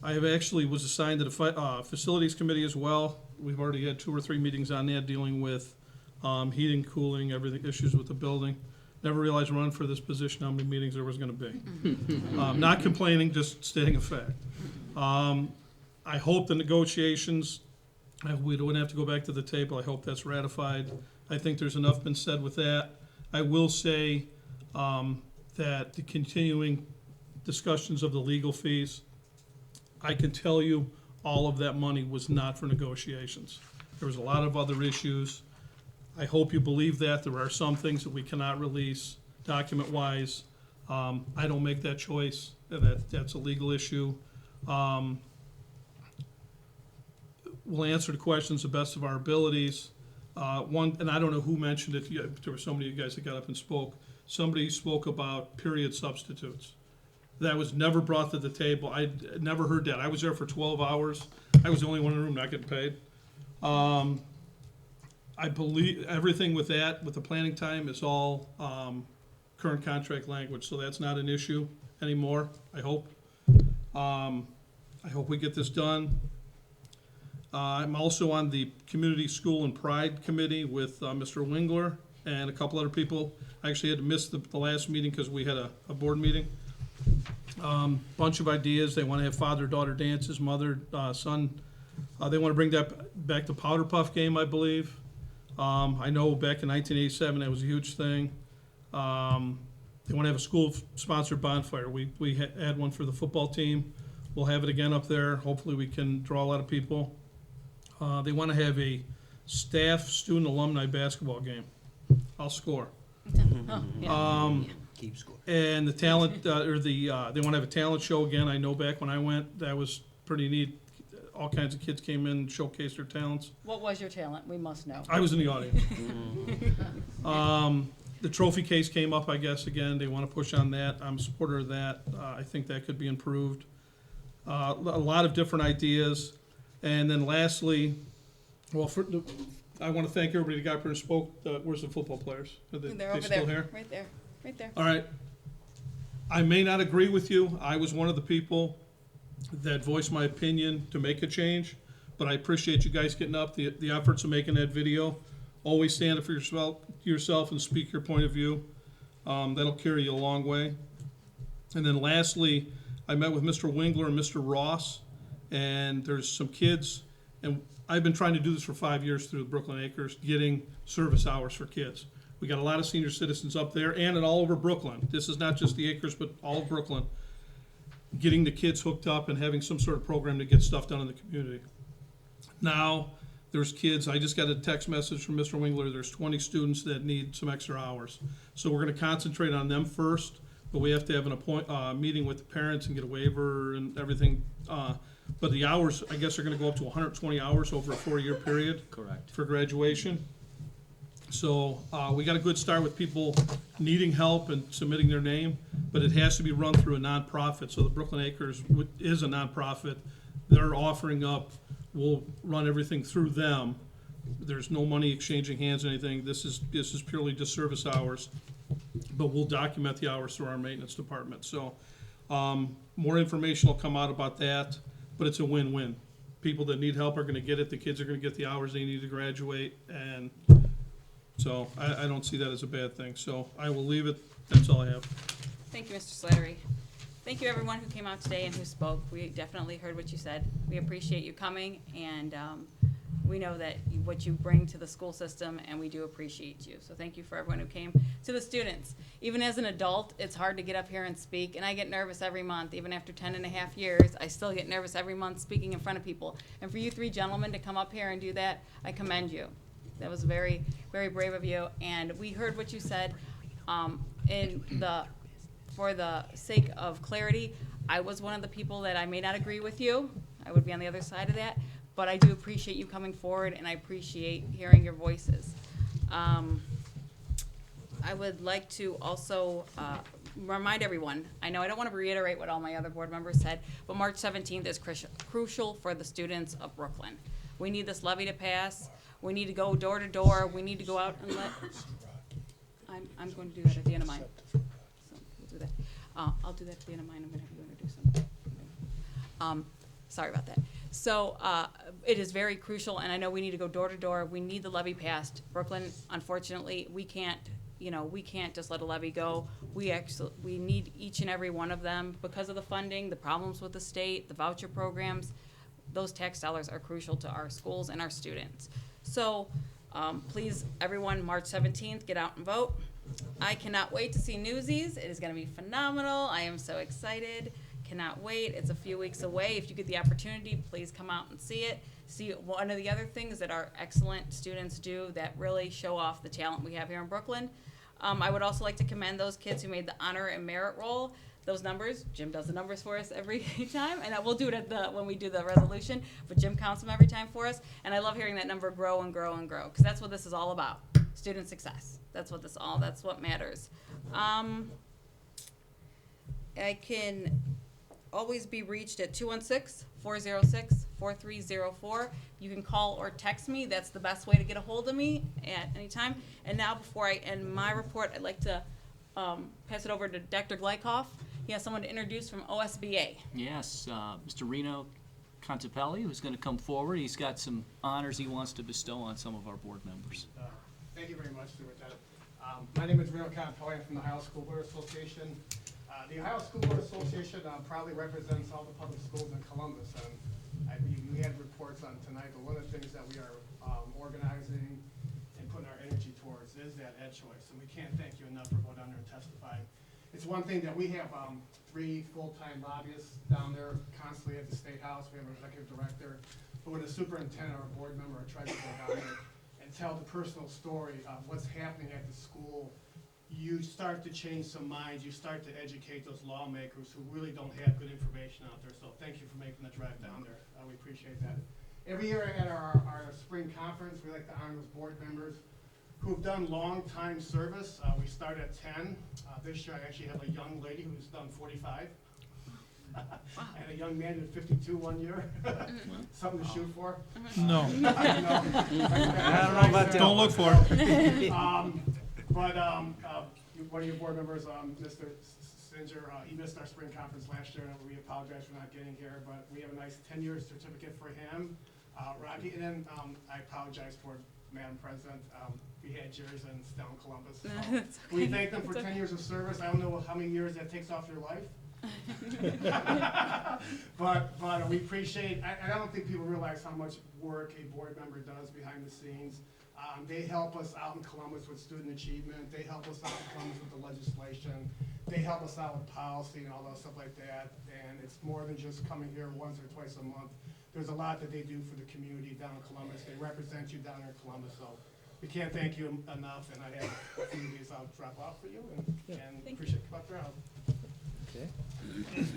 I have actually was assigned to the facilities committee as well. We've already had 2 or 3 meetings on that, dealing with heating, cooling, everything, issues with the building. Never realized running for this position how many meetings there was gonna be. Not complaining, just stating a fact. I hope the negotiations, we don't have to go back to the table. I hope that's ratified. I think there's enough been said with that. I will say that the continuing discussions of the legal fees, I can tell you all of that money was not for negotiations. There was a lot of other issues. I hope you believe that. There are some things that we cannot release document-wise. I don't make that choice. That's a legal issue. We'll answer the questions the best of our abilities. And I don't know who mentioned it. There were so many of you guys that got up and spoke. Somebody spoke about period substitutes. That was never brought to the table. I never heard that. I was there for 12 hours. I was the only one in the room not getting paid. I believe everything with that, with the planning time, is all current contract language, so that's not an issue anymore, I hope. I hope we get this done. I'm also on the Community School and Pride Committee with Mr. Wingler and a couple other people. I actually had to miss the last meeting because we had a board meeting. Bunch of ideas. They want to have father-daughter dances, mother, son. They want to bring that back to Powder Puff game, I believe. I know back in 1987 that was a huge thing. They want to have a school-sponsored bonfire. We had one for the football team. We'll have it again up there. Hopefully we can draw a lot of people. They want to have a staff, student, alumni basketball game. I'll score. Oh, yeah. Keep score. And the talent, they want to have a talent show again. I know back when I went, that was pretty neat. All kinds of kids came in and showcased their talents. What was your talent? We must know. I was in the audience. The trophy case came up, I guess, again. They want to push on that. I'm a supporter of that. I think that could be improved. A lot of different ideas. And then lastly, well, I want to thank everybody that got up here and spoke. Where's the football players? Are they They're over still there. here? Right there. Right there. All right. I may not agree with you. I was one of the people that voiced my opinion to make a change, but I appreciate you guys getting up, the efforts of making that video. Always stand up for yourself and speak your point of view. That'll carry you a long way. And then lastly, I met with Mr. Wingler and Mr. Ross, and there's some kids, and I've been trying to do this for 5 years through Brooklyn Acres, getting service hours for kids. We got a lot of senior citizens up there and all over Brooklyn. This is not just the Acres, but all of Brooklyn. Getting the kids hooked up and having some sort of program to get stuff done in the community. Now, there's kids, I just got a text message from Mr. Wingler, there's 20 students that need some extra hours. So we're gonna concentrate on them first, but we have to have an meeting with the parents and get a waiver and everything. But the hours, I guess, are gonna go up to 120 hours over a 4-year period. Correct. For graduation. So we got a good start with people needing help and submitting their name, but it has to be run through a nonprofit. So the Brooklyn Acres is a nonprofit. They're offering up, we'll run everything through them. There's no money exchanging hands or anything. This is purely just service hours, but we'll document the hours through our maintenance department. So more information will come out about that, but it's a win-win. People that need help are gonna get it. The kids are gonna get the hours they need to graduate, and so I don't see that as a bad thing. So I will leave it. That's all I have. Thank you, Mr. Slattery. Thank you, everyone who came out today and who spoke. We definitely heard what you said. We appreciate you coming, and we know that what you bring to the school system, and we do appreciate you. So thank you for everyone who came. To the students, even as an adult, it's hard to get up here and speak, and I get nervous every month. Even after 10.5 years, I still get nervous every month speaking in front of people. And for you 3 gentlemen to come up here and do that, I commend you. That was very, very brave of you, and we heard what you said. For the sake of clarity, I was one of the people that I may not agree with you. I would be on the other side of that, but I do appreciate you coming forward, and I appreciate hearing your voices. I would like to also remind everyone, I know I don't want to reiterate what all my other board members said, but March 17th is crucial for the students of Brooklyn. We need this levy to pass. We need to go door to door. We need to go out and let, I'm going to do that at the end of mine. So we'll do that. I'll do that at the end of mine. I'm going to have you introduce something. Sorry about that. So it is very crucial, and I know we need to go door to door. We need the levy passed. Brooklyn, unfortunately, we can't just let a levy go. We need each and every one of them because of the funding, the problems with the state, the voucher programs. Those tax dollars are crucial to our schools and our students. So please, everyone, March 17th, get out and vote. I cannot wait to see Newsies. It is going to be phenomenal. I am so excited. Cannot wait. It's a few weeks away. If you get the opportunity, please come out and see it. See one of the other things that our excellent students do that really show off the talent we have here in Brooklyn. I would also like to commend those kids who made the honor and merit roll. Those numbers, Jim does the numbers for us every time, and we'll do it when we do the resolution, but Jim counts them every time for us, and I love hearing that number grow and grow and grow, because that's what this is all about, student success. That's what matters. I can always be reached at 216-406-4304. You can call or text me. That's the best way to get a hold of me at any time. And now, before I end my report, I'd like to pass it over to Dr. Glykoff. He has someone to introduce from OSBA. Yes, Mr. Reno Contepelli, who's going to come forward. He's got some honors he wants to bestow on some of our board members. Thank you very much, Superintendent. My name is Reno Contepelli. I'm from the Ohio School Board Association. The Ohio School Board Association proudly represents all the public schools in Columbus. And we had reports on tonight, but one of the things that we are organizing and putting our energy towards is that ed choice. And we can't thank you enough for going down there and testifying. It's one thing that we have 3 full-time lobbyists down there constantly at the State House. We have an executive director. But when a superintendent or a board member tries to go down there, and tell the personal story of what's happening at the school, you start to change some minds, you start to educate those lawmakers who really don't have good information out there. So thank you for making the drive down there. We appreciate that. Every year at our spring conference, we like to honor those board members who've done long time service. We start at 10. This year I actually have a young lady who's done 45. And a young man who's 52 1 year. Something to shoot for. No. I don't know about that. Don't look for it. But one of your board members, Mr. Singer, he missed our spring conference last year, and we apologize for not getting here, but we have a nice 10-year certificate for him. Rocky, and then I apologize for Madam President. We had yours and down Columbus. So we thank them for 10 years of service. I don't know how many years that takes off your life. but we appreciate, I don't think people realize how much work a board member does behind the scenes. They help us out in Columbus with student achievement. They help us out in Columbus with the legislation. They help us out with policy and all that stuff like that. And it's more than just coming here once or twice a month. There's a lot that they do for the community down in Columbus. They represent you down here in Columbus. So we can't thank you enough. And I have a few of these I'll drop off for you and appreciate you about their help. Okay. His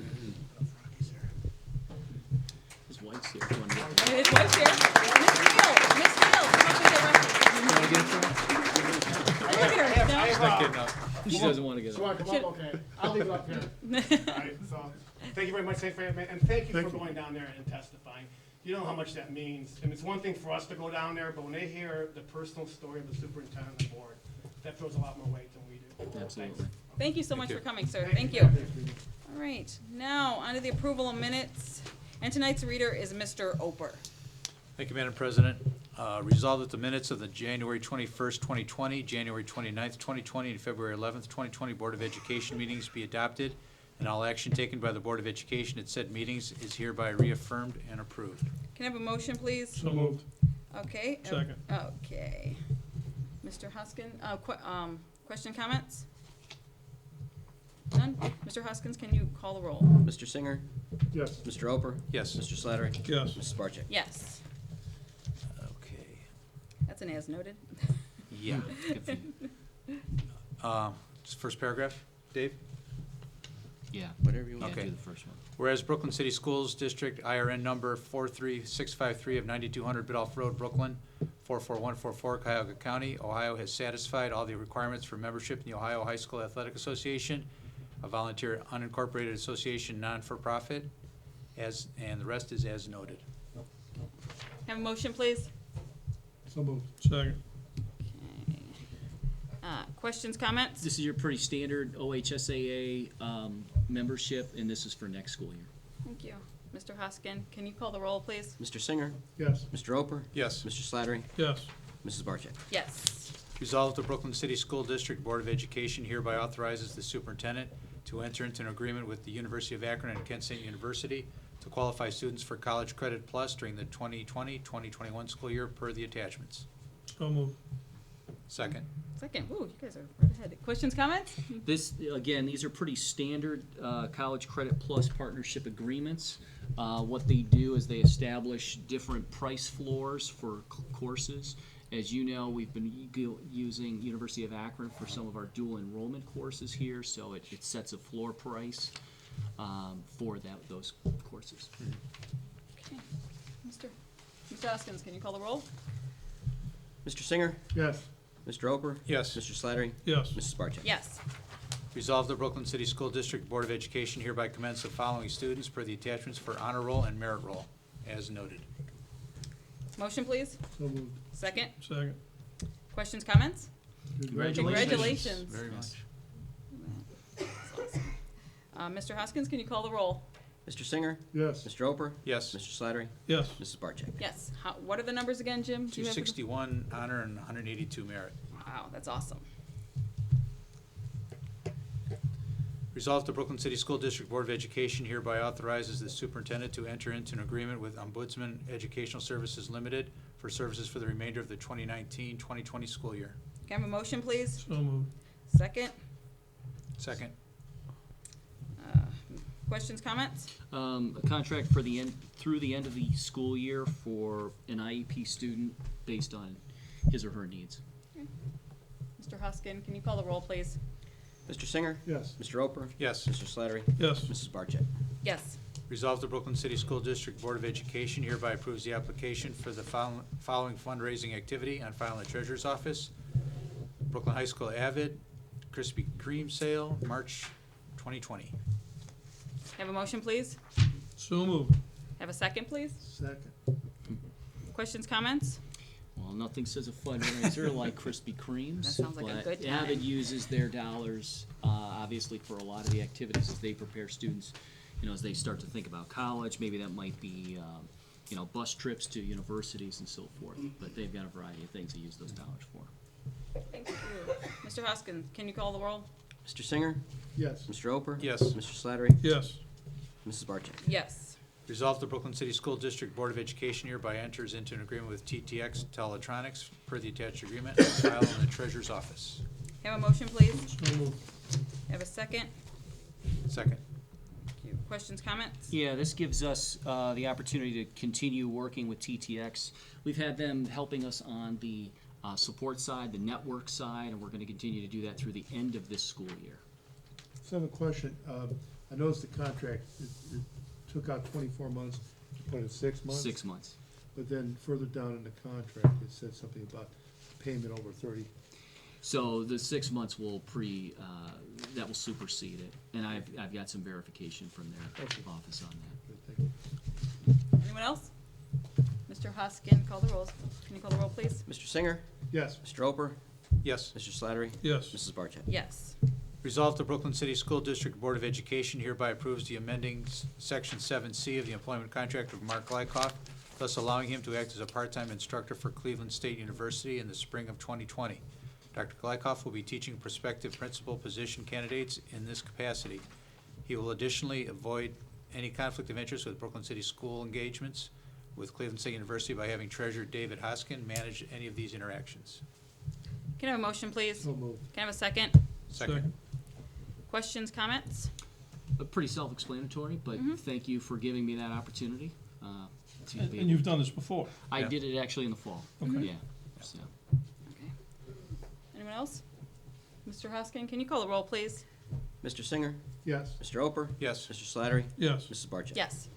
wife's here. His wife's here. Miss Hill, come up and get reference. Look at her. She's not getting up. She doesn't want to get So I up. come up? Okay. I'll leave it up here. All right, so thank you very much, and thank you for going down there and testifying. You know how much that means. And it's one thing for us to go down there, but when they hear the personal story of the superintendent and the board, that throws a lot more weight than we do. Absolutely. Thanks. Thank you so much you. for coming, sir. Thank you. All right, now on to the approval of minutes. And tonight's reader is Mr. Oper. Thank you, Madam President. Resolved that the minutes of the January 21st, 2020, January 29th, 2020, and February 11th, 2020 Board of Education meetings be adopted, and all action taken by the Board of Education at said meetings is hereby reaffirmed and approved. Can I have a motion, please? So moved. Okay. Second. Okay. Mr. Huskin, question, comments? None? Mr. Huskins, can you call the roll? Mr. Singer, Yes. Mr. Oper, Yes. Mr. Slattery, Yes. Mrs. Barcheck. Yes. Okay. That's an as noted. Yeah. Just first paragraph, Dave? Yeah. Whatever you Yeah, want. Okay. do the first one. Whereas Brooklyn City Schools District IRN number 43653 of 9200 Bidoff Road, Brooklyn, 44144, Cuyahoga County, Ohio, has satisfied all the requirements for membership in the Ohio High School Athletic Association, a volunteer unincorporated association, non-for-profit, and the rest is as noted. Have a motion, please? So moved. Second. Okay. Questions, comments? This is your pretty standard OHSAA membership, and this is for next school year. Thank you. Mr. Huskin, can you call the roll, please? Mr. Singer, Yes. Mr. Oper, Yes. Mr. Slattery, Yes. Mrs. Barcheck. Yes. Resolved, the Brooklyn City School District Board of Education hereby authorizes the superintendent to enter into an agreement with the University of Akron and Kent State University to qualify students for College Credit Plus during the 2020-2021 school year per the attachments. So moved. Second. Second. Ooh, you guys are right ahead. Questions, comments? This, again, these are pretty standard College Credit Plus partnership agreements. What they do is they establish different price floors for courses. As you know, we've been using University of Akron for some of our dual enrollment courses here, so it sets a floor price for those courses. Okay. Mr. Huskins, can you call the roll? Mr. Singer, Yes. Mr. Oper, Yes. Mr. Slattery, Yes. Mrs. Barcheck. Yes. Resolved, the Brooklyn City School District Board of Education hereby commends the following students per the attachments for honor roll and merit roll, as noted. Motion, please? So moved. Second. Second. Questions, comments? Congratulations. Congratulations. Very much. That's awesome. Mr. Huskins, can you call the roll? Mr. Singer, Yes. Mr. Oper, Yes. Mr. Slattery, Yes. Mrs. Barcheck. Yes. What are the numbers again, Jim? Do you have the- 261 honor and 182 merit. Wow, that's awesome. Resolved, the Brooklyn City School District Board of Education hereby authorizes the superintendent to enter into an agreement with Ombudsman Educational Services Limited for services for the remainder of the 2019-2020 school year. Can I have a motion, please? So moved. Second. Second. Questions, comments? A contract for through the end of the school year for an IEP student based on his or her needs. Mr. Hoskin, can you call the roll, please? Mr. Singer. Yes. Mr. Roper. Yes. Mr. Slattery. Yes. Mrs. Barcheck. Yes. Resolved, the Brooklyn City School District Board of Education hereby approves the application for the following fundraising activity on file in the Treasurer's Office. Brooklyn High School Avid Krispy Kreme sale, March 2020. Have a motion, please? So moved. Have a second, please? Second. Questions, comments? Well, nothing says a fundraiser like Krispy Kremes. That sounds like a but good time. Avid uses their dollars, obviously, for a lot of the activities as they prepare students, as they start to think about college. Maybe that might be, bus trips to universities and so forth. But they've got a variety of things they use those dollars for. Thank you. Mr. Hoskin, can you call the roll? Mr. Singer. Yes. Mr. Roper. Yes. Mr. Slattery. Yes. Mrs. Barcheck. Yes. Resolved, the Brooklyn City School District Board of Education hereby enters into an agreement with TTX Teletronics per the attached agreement on file in the Treasurer's Office. Have a motion, please? So moved. Have a second? Second. Thank you. Questions, comments? Yeah, this gives us the opportunity to continue working with TTX. We've had them helping us on the support side, the network side, and we're going to continue to do that through the end of this school year. So I have a question. I noticed the contract, it took out 24 months, you put in 6 months? 6 months. But then further down in the contract, it said something about payment over 30. So the 6 months will that will supersede it, and I've got some verification from their office on that. Good, thank you. Anyone else? Mr. Hoskin, call the rolls. Can you call the roll, please? Mr. Singer. Yes. Mr. Roper. Yes. Mr. Slattery. Yes. Mrs. Barcheck. Yes. Resolved, the Brooklyn City School District Board of Education hereby approves the amending Section 7C of the employment contract of Mark Glykoff, thus allowing him to act as a part-time instructor for Cleveland State University in the spring of 2020. Dr. Glykoff will be teaching prospective principal position candidates in this capacity. He will additionally avoid any conflict of interest with Brooklyn City school engagements with Cleveland State University by having Treasurer David Hoskin manage any of these interactions. Can I have a motion, please? So moved. Can I have a second? Second. Questions, comments? Pretty self-explanatory, but thank you for giving me that opportunity. To be And able- you've done this before? I Yeah. did it actually in the fall. Okay. Yeah. So. Okay. Anyone else? Mr. Hoskin, can you call the roll, please? Mr. Singer. Yes. Mr. Roper. Yes. Mr. Slattery. Yes. Mrs. Barcheck. Yes.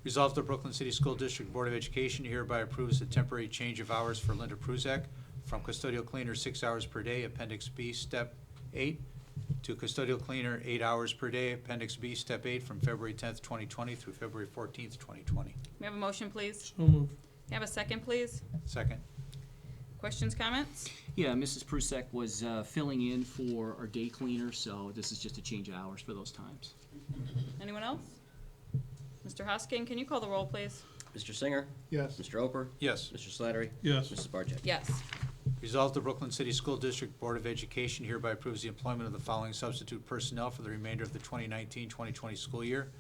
Resolved, the Brooklyn City School District Board of Education hereby approves the temporary change of hours for Linda Pruzak from custodial cleaner 6 hours per day, Appendix B, Step 8, to custodial cleaner 8 hours per day, Appendix B, Step 8, from February 10th, 2020 through February 14th, 2020. May I have a motion, please? So moved. Can I have a second, please? Second. Questions, comments? Yeah, Mrs. Prusek was filling in for our day cleaner, so this is just a change of hours for those times. Anyone else? Mr. Hoskin, can you call the roll, please? Mr. Singer. Yes. Mr. Roper. Yes. Mr. Slattery. Yes. Mrs. Barcheck. Yes. Resolved, the Brooklyn City School District Board of Education hereby approves the employment of the following substitute personnel for the remainder of the 2019-2020 school year.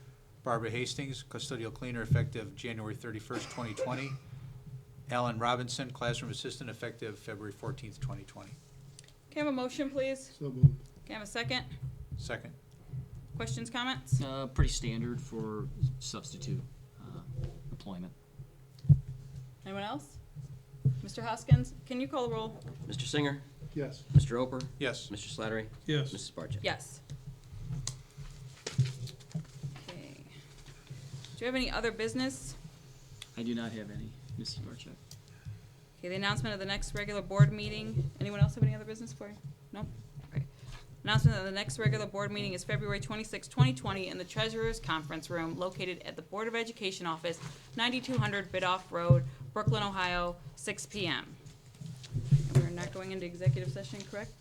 Barbara Hastings, custodial cleaner, effective January 31st, 2020. Alan Robinson, classroom assistant, effective February 14th, 2020. Can I have a motion, please? So moved. Can I have a second? Second. Questions, comments? Pretty standard for substitute employment. Anyone else? Mr. Hoskins, can you call the roll? Mr. Singer. Yes. Mr. Roper. Yes. Mr. Slattery. Yes. Mrs. Barcheck. Yes. Okay. Do you have any other business? I do not have any, Mrs. Barcheck. Okay, the announcement of the next regular board meeting. Anyone else have any other business for you? No? Okay. Announcement of the next regular board meeting is February 26, 2020 in the Treasurer's Conference Room located at the Board of Education Office, 9200 Bidoff Road, Brooklyn, Ohio, 6 p.m. And we're not going into executive session, correct?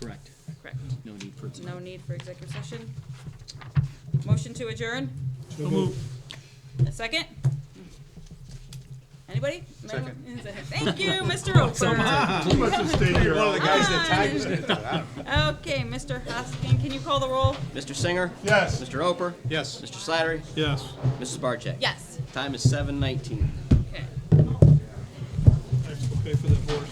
Correct. Correct. No need for it. No need for executive session. Motion to adjourn? So moved. A second? Anybody? Second. Thank you, Mr. Roper. Too much to stay here. One of the guys that Come types it. I don't know. Okay, Mr. Hoskin, can you call the roll? Mr. Singer. Yes. Mr. Roper. Yes. Mr. Slattery. Yes. Mrs. Barcheck. Yes. Time is 7:19. Okay. I have to pay for that board